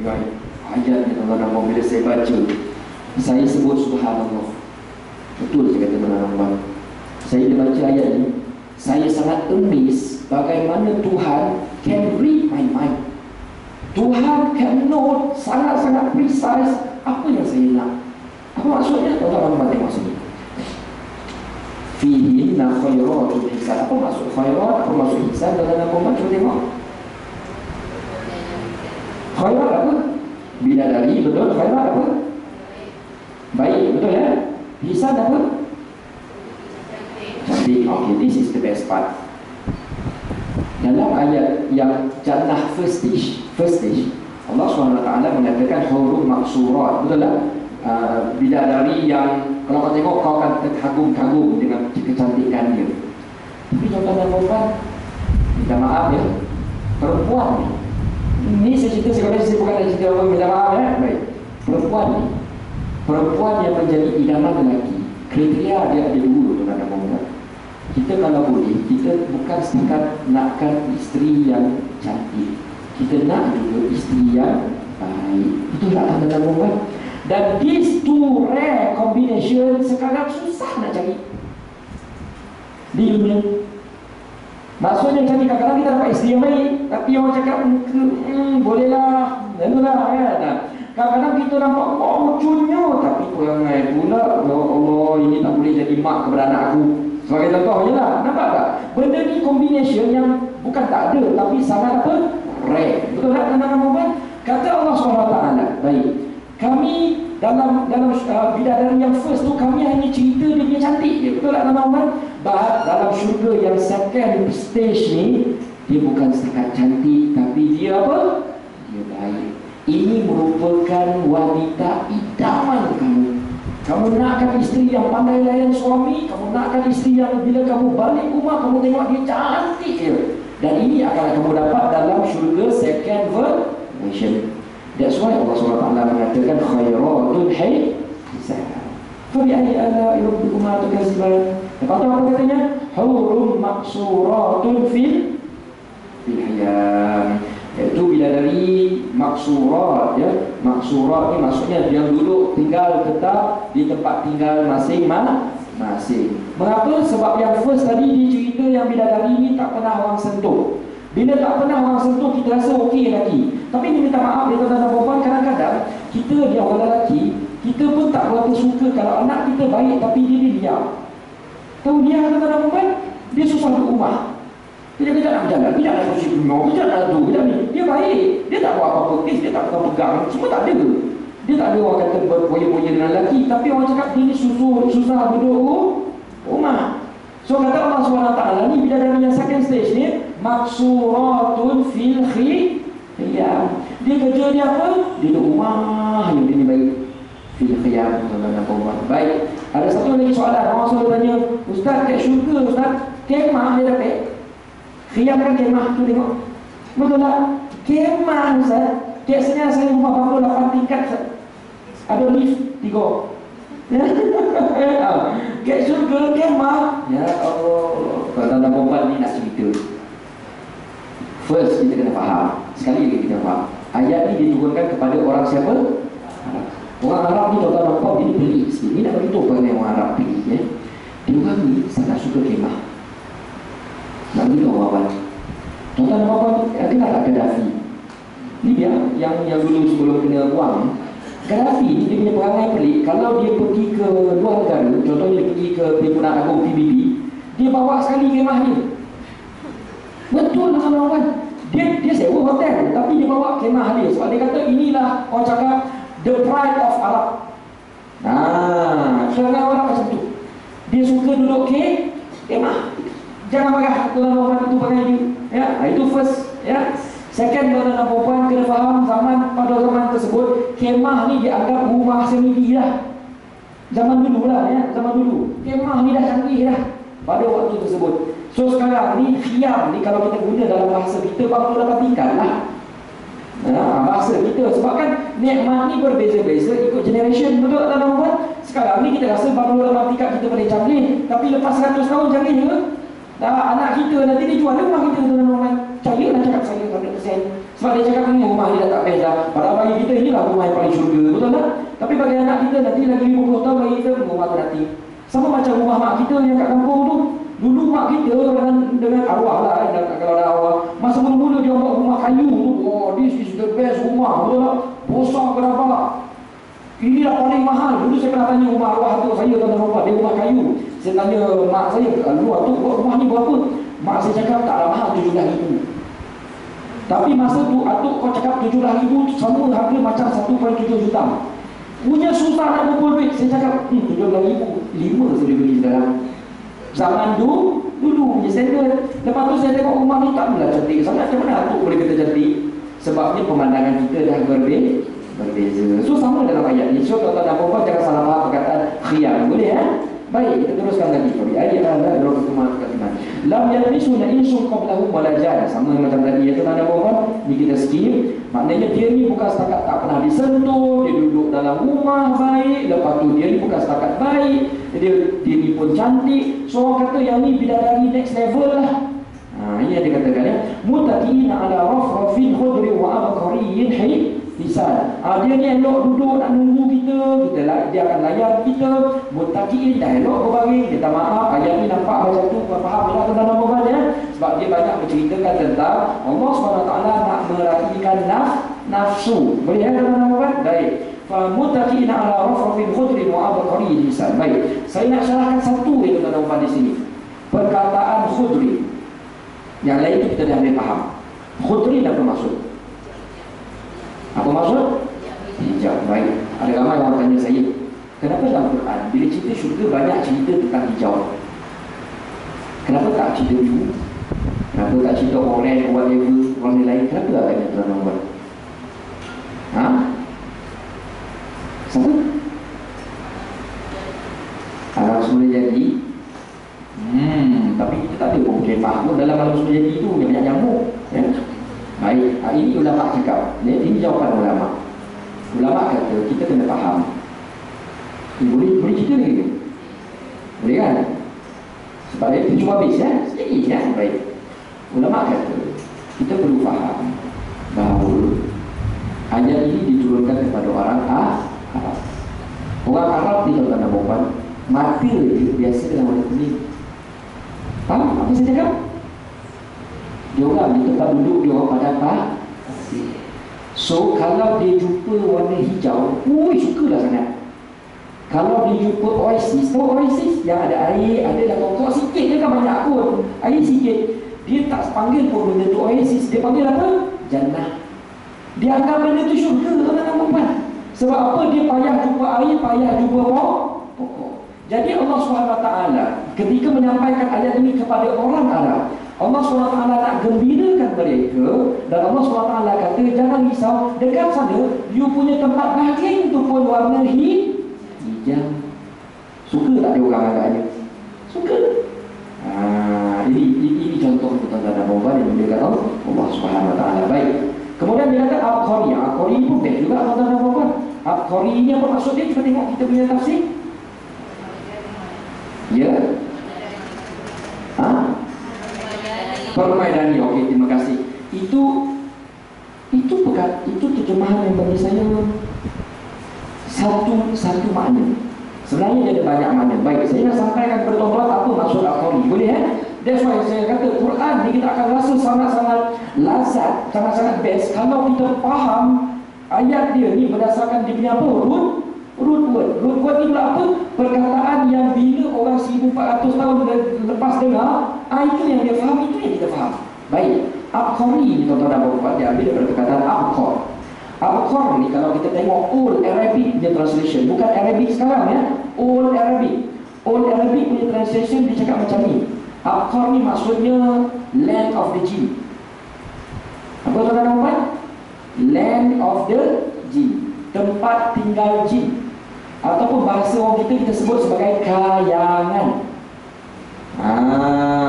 Baik. Ayat ni tuan-tuan dan puan, bila saya baca, saya sebut subhanallah. Betul saya kata tuan-tuan. Saya dah baca ayat ni, saya sangat amazed bagaimana Tuhan can read my mind. Tuhan can know sangat-sangat precise apa yang saya nak. Apa maksudnya? Tuan-tuan dan puan tengok sini. Fihi khairatun hisan. Apa maksud khairat? Apa maksud hisan? Tuan-tuan dan puan cuba tengok. Khairat apa? Bidadari, betul. Khairat apa? Baik, betul ya? Hisan apa? Cantik. Okay, this is the best part. Dalam ayat yang jannah first stage, Allah SWT mengatakan huruf maksurat, betul tak? Bidadari yang kalau kau tengok kau akan terkagum-kagum dengan kecantikan dia. Tapi tuan-tuan dan puan, minta maaf ya, perempuan ni, ini saya cerita sebenarnya saya bukan nak cerita orang, minta maaf ya. Baik. Perempuan yang menjadi idaman lelaki, kriteria dia ada dua tuan-tuan dan puan. Kita kalau boleh, kita bukan setakat nakkan isteri yang cantik, kita nak juga isteri yang baik. Betul tak tuan-tuan dan puan? Dan these two rare combination sekarang susah nak cari di dunia. Maksudnya cari kadang-kadang kita dapat isteri yang baik, tapi orang cakap bolehlah, itulah kan. Kadang-kadang kita nampak lucunya, tapi perangai pula, ya Allah, ini tak boleh jadi mak kepada anak aku. Sebagai contohnya lah, nampak tak? Benda ni combination yang bukan tak ada, tapi sangat apa? Rare. Betul tak teman-teman? Kata Allah SWT, baik, kami dalam bidadari yang first tu kami hanya cerita dia punya cantik je. Betul tak teman-teman? But dalam syurga yang second stage ni, dia bukan setakat cantik, tapi dia apa? Dia baik. Ini merupakan wanita idaman kamu. Kamu nakkan isteri yang pandai layan suami, kamu nakkan isteri yang bila kamu balik rumah kamu tengok dia cantik je. Dan ini akan kamu dapat dalam syurga second version. That's why Allah SWT mengatakan khairatun hisan. Fa bi ayyi ala'i rabbikuma tukadziban. Lepas tu apa katanya? Hurun maksuratun fil hiyam. Iaitu bidadari maksurat ya. Maksurat ni maksudnya dia duduk tinggal tetap di tempat tinggal masing-masing. Mengapa? Sebab yang first tadi dia cerita yang bidadari ni tak pernah orang sentuh. Bila tak pernah orang sentuh, kita rasa okey lagi. Tapi ni minta maaf dia tuan-tuan dan puan, kadang-kadang kita dia orang lelaki, kita pun tak berapa suka kalau anak kita baik tapi dia diam. Tahu dia tuan-tuan dan puan, dia susah duduk rumah. Dia kejap nak berjalan, kejap nak suci penuh, kejap nak tu, kejap ni. Dia baik, dia tak buat apa-apa kes, dia tak pegang, semua tak ada. Dia tak ada orang kata berpoya-poya dengan lelaki, tapi orang cakap dia ni susah duduk rumah. So kata Allah SWT ni bidadari yang second stage ni maksuratun fil khiyam. Dia kerja dia apa? Dia duduk rumah yang dia ni baik. Fil khiyam tuan-tuan dan puan. Baik. Ada satu lagi soalan, orang selalu tanya, Ustaz, kat syurga Ustaz, kemah dia dapat? Khiyamkan kemah tu tengok. Betul tak? Kemah Ustaz, biasanya saya rumah bangla 8 tingkat Ustaz. Ada lift 3. Kat syurga kemah. Ya Allah, kalau dalam perempuan ni nak cerita. First, kita kena faham. Sekali lagi kita faham. Ayat ni diturunkan kepada orang siapa? Arab. Orang Arab ni tuan-tuan nampak dia pelik sikit. Ni nak beritahu perangai orang Arab pelik ya. Dia orang ni sangat suka kemah. Nak beritahu orang Arab. Tuan-tuan nampak kenal tak Gaddafi? Ni dia yang dulu sebelum kena buang. Gaddafi ni dia punya perangai pelik. Kalau dia pergi ke luar negara, contohnya dia pergi ke Perhimpunan Agong PBB, dia bawa sekali kemah dia. Betul lah kawan-kawan. Dia sewa hotel tapi dia bawa kemah dia sebab dia kata inilah orang cakap the pride of Arab. Serangan orang macam tu. Dia suka duduk kemah. Jangan marah tuan-tuan perempuan itu pakai dia. Ya, itu first ya. Second, tuan-tuan perempuan kena faham pada zaman tersebut kemah ni dianggap rumah semidi lah. Zaman dulu lah ya, zaman dulu. Kemah ni dah canggih dah pada waktu tersebut. So sekarang ni khiyam ni kalau kita guna dalam bahasa kita baru dapat tingkat lah. Bahasa kita sebab kan nikmat ni berbeza-beza ikut generation, betul tak tuan-tuan? Sekarang ni kita rasa baru dapat tingkat kita paling canggih, tapi lepas 100 tahun canggih ke? Anak kita nanti dia jual rumah kita tuan-tuan. Saya nak cakap saya 100%. Sebab dia cakap ni rumah dia dah tak best dah. Pada bagi kita inilah rumah yang paling syurga, betul tak? Tapi bagi anak kita nanti lagi 50 tahun bagi kita rumah tu nanti. Sama macam rumah mak kita yang kat kampung tu. Dulu mak kita dengan arwah lah kalau ada arwah. Masa mula-mula dia buat rumah kayu tu, oh this is the best rumah, betul tak? Besar kenapa? Inilah paling mahal. Dulu saya pernah tanya rumah arwah tu, saya tuan-tuan rumah, dia rumah kayu. Saya tanya mak saya, luar tu rumah ni berapa? Mak saya cakap tak ada mahal, 17,000. Tapi masa tu atuk kau cakap 17,000 sama harga macam 1.7 juta. Punya susah nak kumpul duit. Saya cakap 17,000, 5 saya beli sekarang. Zaman dulu punya standard. Lepas tu saya tengok rumah ni tak pula cantik sangat. Macam mana atuk boleh kata cantik? Sebabnya pemandangan kita dah berbeza. So sama dalam ayat ni. So tuan-tuan dan puan-puan jangan salah faham perkataan khiyam. Boleh ya? Baik, kita teruskan lagi. Ayat Allah berfirman katakan, lam yalbisuna insun qablahum wala jan. Sama macam tadi ya tuan-tuan dan puan-puan. Ni kita skip. Maknanya dia ni bukan setakat tak pernah disentuh, dia duduk dalam rumah baik, lepas tu dia ni bukan setakat baik, dia ni pun cantik. So orang kata yang ni bidadari next level lah. Ini yang dia katakan ya. Muttaqina ala rafrafin khudri wa abqariyyin hisan. Dia ni elok duduk nak nunggu kita dia akan layan kita. Muttaqin dah elok berbaring. Kita maaf ayat ni nampak macam tu, faham lah tentang nama ya. Sebab dia banyak menceritakan tentang Allah SWT nak meraihkan nafsu. Boleh ya tuan-tuan? Baik. Fa muttaqina ala rafrafin khudri wa abqariyyin hisan. Baik. Saya nak syarahkan satu itu tuan-tuan di sini. Perkataan khudri. Yang lain itu kita dah boleh faham. Khudri apa maksud? Apa maksud? Hijau. Baik. Ada ramai orang tanya saya, kenapa dalam Quran bila cerita syurga banyak cerita tentang hijau? Kenapa tak cerita biru? Kenapa tak cerita orange, whatever, warna lain? Kenapa tak banyak tuan-tuan? Siapa? Alam semula jadi. Tapi kita tak ada pun kemah pun dalam alam semula jadi itu yang banyak nyamuk ya? Baik, ini ulama cakap. Ini jawapan ulama. Ulama kata kita kena faham. Boleh cerita ni? Boleh kan? Sebab dia cuma habis ya? Sedikit ya? Baik. Ulama kata kita perlu faham bahawa ayat ini diturunkan kepada orang Arab. Orang Arab ni kalau tak nak berbual, mata dia biasa dengan warna kuning. Faham apa saya cakap? Dia orang di tempat duduk dia orang pada apa? So kalau dia jumpa warna hijau, sukalah sangat. Kalau dia jumpa oasis, tahu oasis yang ada air, ada dah kokok sikit je kan, banyak pun air sikit, dia tak panggil pun benda tu oasis, dia panggil apa? Jannah. Dia anggap benda tu syurga tuan-tuan. Sebab apa? Dia payah jumpa air, payah jumpa pokok. Jadi Allah SWT ketika menyampaikan ayat ini kepada orang Arab, Allah SWT nak gembirakan mereka. Dan Allah SWT kata jangan risau, dekat sana you punya tempat bahagia itu pun warna hijau. Suka tak dia orang agaknya? Suka. Ini contoh tuan-tuan dan puan yang dimuliakan Allah Subhanahu Wa Taala. Baik. Kemudian dia kata Abqari. Abqari pun baik juga tuan-tuan dan puan. Abqari ini apa maksud dia? Kita tengok kita punya tafsir. Ya. Permaidani. Okey, terima kasih. Itu terjemahan yang bagi saya satu makna. Sebenarnya dia ada banyak makna. Baik, saya nak sampaikan kepada tuan-tuan apa maksud Al-Qari. Boleh That's why saya kata Quran ni kita akan rasa sangat-sangat lazat, sangat-sangat best kalau kita faham ayat dia ni berdasarkan dia punya apa? Root word. Root word ni pula apa? Perkataan yang bila orang 1400 tahun lepas dengar, itu yang dia faham, itu yang kita faham. Baik, Abqari ni tuan-tuan dan puan dia ambil daripada perkataan Abqar. Abqar ni kalau kita tengok Old Arabic punya translation, bukan Arabic sekarang ya, Old Arabic. Old Arabic punya translation dia cakap macam ni. Abqar ni maksudnya land of the jinn. Apa tuan-tuan dan puan? Land of the jinn, tempat tinggal jin. Ataupun bahasa orang kita sebut sebagai kayangan.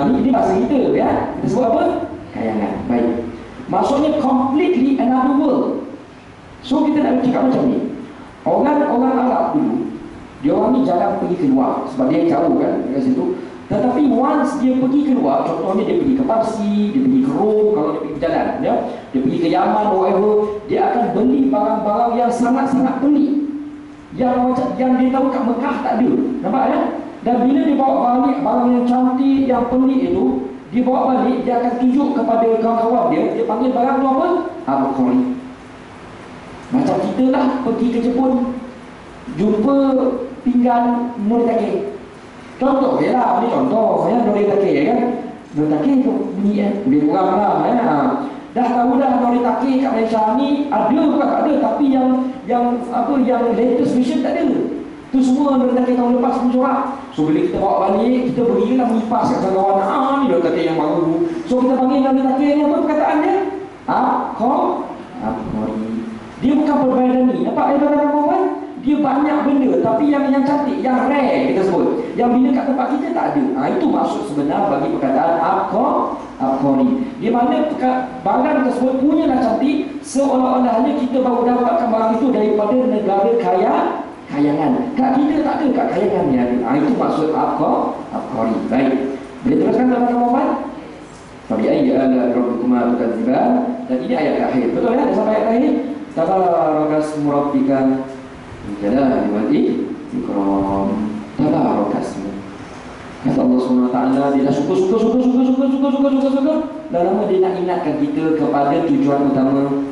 Ini bahasa kita ya. Kita sebut apa? Kayangan. Baik. Maksudnya completely another world. So kita nak cakap macam ni. Orang Arab dulu, dia orang ni jarang pergi keluar sebab dia jauh kan dekat situ. Tetapi once dia pergi keluar, contohnya dia pergi ke Parsi, dia pergi ke Rom, kalau dia pergi berjalan ya, dia pergi ke Yaman, whatever, dia akan beli barang-barang yang sangat-sangat pelik, yang dia tahu kat Mekah tak ada. Nampak ya? Dan bila dia bawa balik barang yang cantik, yang pelik itu, dia bawa balik, dia akan tunjuk kepada kawan-kawan dia panggil barang tu apa? Abqari. Macam kita lah pergi ke Jepun, jumpa pinggan Noritake. Contoh je lah, ini contoh ya, Noritake kan. Noritake tu bunyi lebih kurang lah ya. Dah tahu dah Noritake kat Malaysia ni ada bukan tak ada, tapi yang latest version tak ada. Tu semua Noritake tahun lepas mencorak. So bila kita bawa balik, kita berilah mengipas kat kawan-kawan, ni Noritake yang baru. So kita panggil Noritake ni apa perkataan dia? Abqari. Dia bukan permaidani. Nampak ya tuan-tuan? Dia banyak benda, tapi yang cantik, yang rare kita sebut, yang bila kat tempat kita tak ada. Itu maksud sebenar bagi perkataan Abqari. Di mana barang tersebut punyalah cantik, seolah-olahnya kita baru dapatkan barang itu daripada negara kayangan. Kat kita tak ada, kat kayangan ni ada. Itu maksud Abqari. Baik, boleh teruskan tuan-tuan? Fabi'ayyi ala rabbikuma tukadziban. Dan ini ayat terakhir. Betul ya? Sampai ayat terakhir. Tabarakasmu rabbika jalali wal ikram. Tabarakasmu. Kata Allah SWT, dia dah suka. Dah lama dia nak ingatkan kita kepada tujuan utama.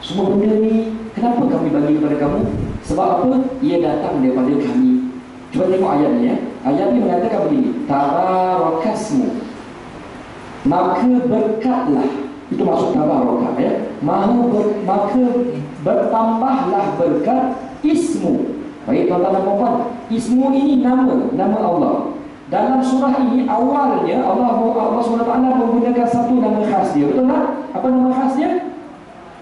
Semua benda ni, kenapa kami bagi kepada kamu? Sebab apa? Ia datang daripada kami. Cuba tengok ayat ni ya. Ayat ni mengatakan begini. Tabarakasmu, maka berkatlah. Itu maksud tabarakah ya. Maka bertambahlah berkat ismu. Baik tuan-tuan dan puan, ismu ini nama Allah. Dalam surah ini awalnya Allah SWT menggunakan satu nama khas dia. Betul tak? Apa nama khas dia?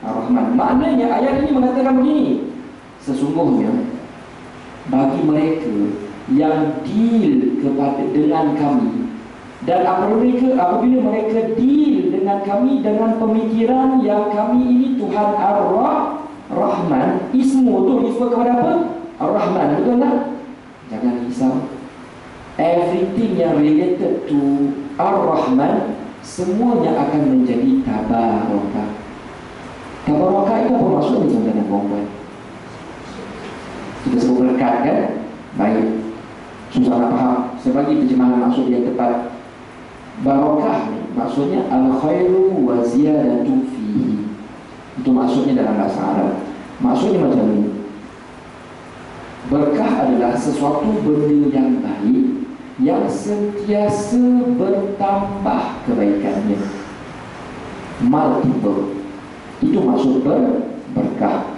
Ar-Rahman. Maknanya ayat ini mengatakan begini. Sesungguhnya bagi mereka yang deal dengan kami, dan apabila mereka deal dengan kami dengan pemikiran yang kami ini Tuhan Ar-Rahman, ismu tu refer kepada apa? Ar-Rahman, betul tak? Jangan risau. Everything yang related to Ar-Rahman semuanya akan menjadi tabarakah. Tabarakah itu apa maksudnya tuan-tuan dan puan-puan? Kita sebut berkat kan? Baik. Susah nak faham. Saya bagi terjemahan maksud yang tepat. Barakah ni maksudnya al-khairu wa ziyadatu fihi. Itu maksudnya dalam bahasa Arab. Maksudnya macam ni. Berkah adalah sesuatu benda yang baik yang sentiasa bertambah kebaikannya. Multiple. Itu maksud berkah.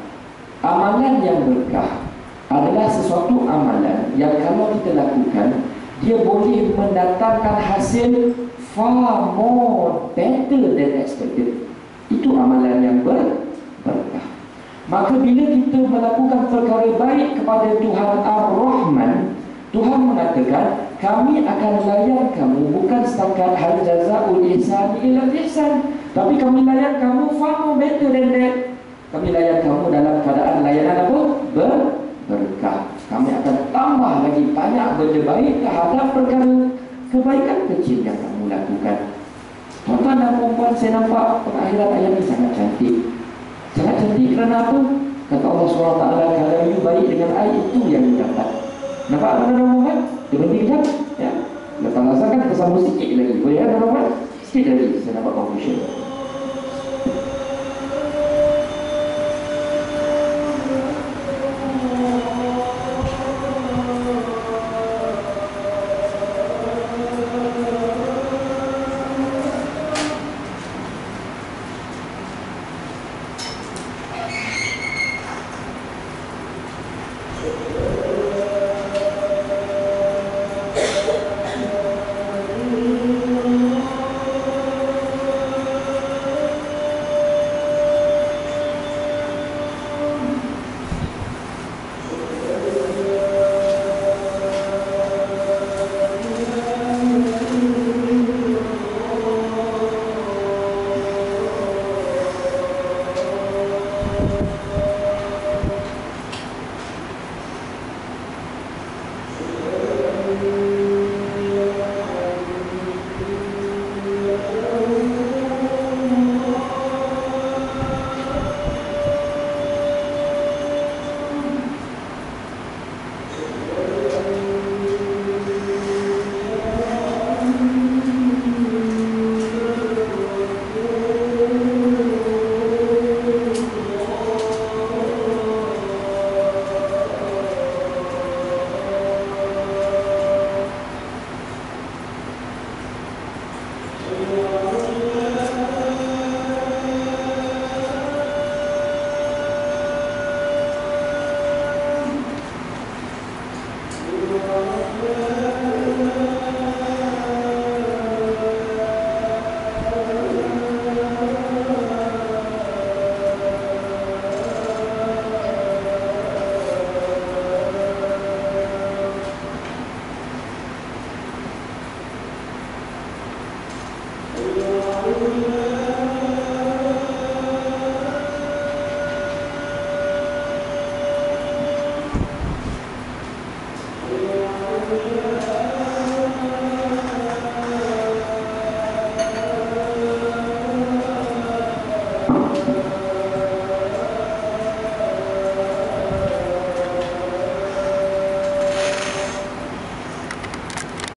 Amalan yang berkah adalah sesuatu amalan yang kalau kita lakukan, dia boleh mendatangkan hasil far more better than expected. Itu amalan yang berkah. Maka bila kita melakukan perkara baik kepada Tuhan Ar-Rahman, Tuhan mengatakan, kami akan layan kamu bukan setakat hal jazaul ihsan ila ihsan, tapi kami layan kamu far more better than that. Kami layan kamu dalam keadaan layanan apa? Berkah. Kami akan tambah lagi banyak benda baik terhadap perkara kebaikan kecil yang kamu lakukan. Tuan-tuan dan puan-puan, saya nampak pengakhiran ayat ini sangat cantik. Sangat cantik kerana apa? Kata Allah SWT, kalau you baik dengan ayat itu yang you dapat. Nampak tuan-tuan Muhammad? Dia berhenti kejap ya. Lepas rasakan kita sambung sikit lagi. Boleh ya tuan-tuan? Sikit lagi saya nampak conclusion.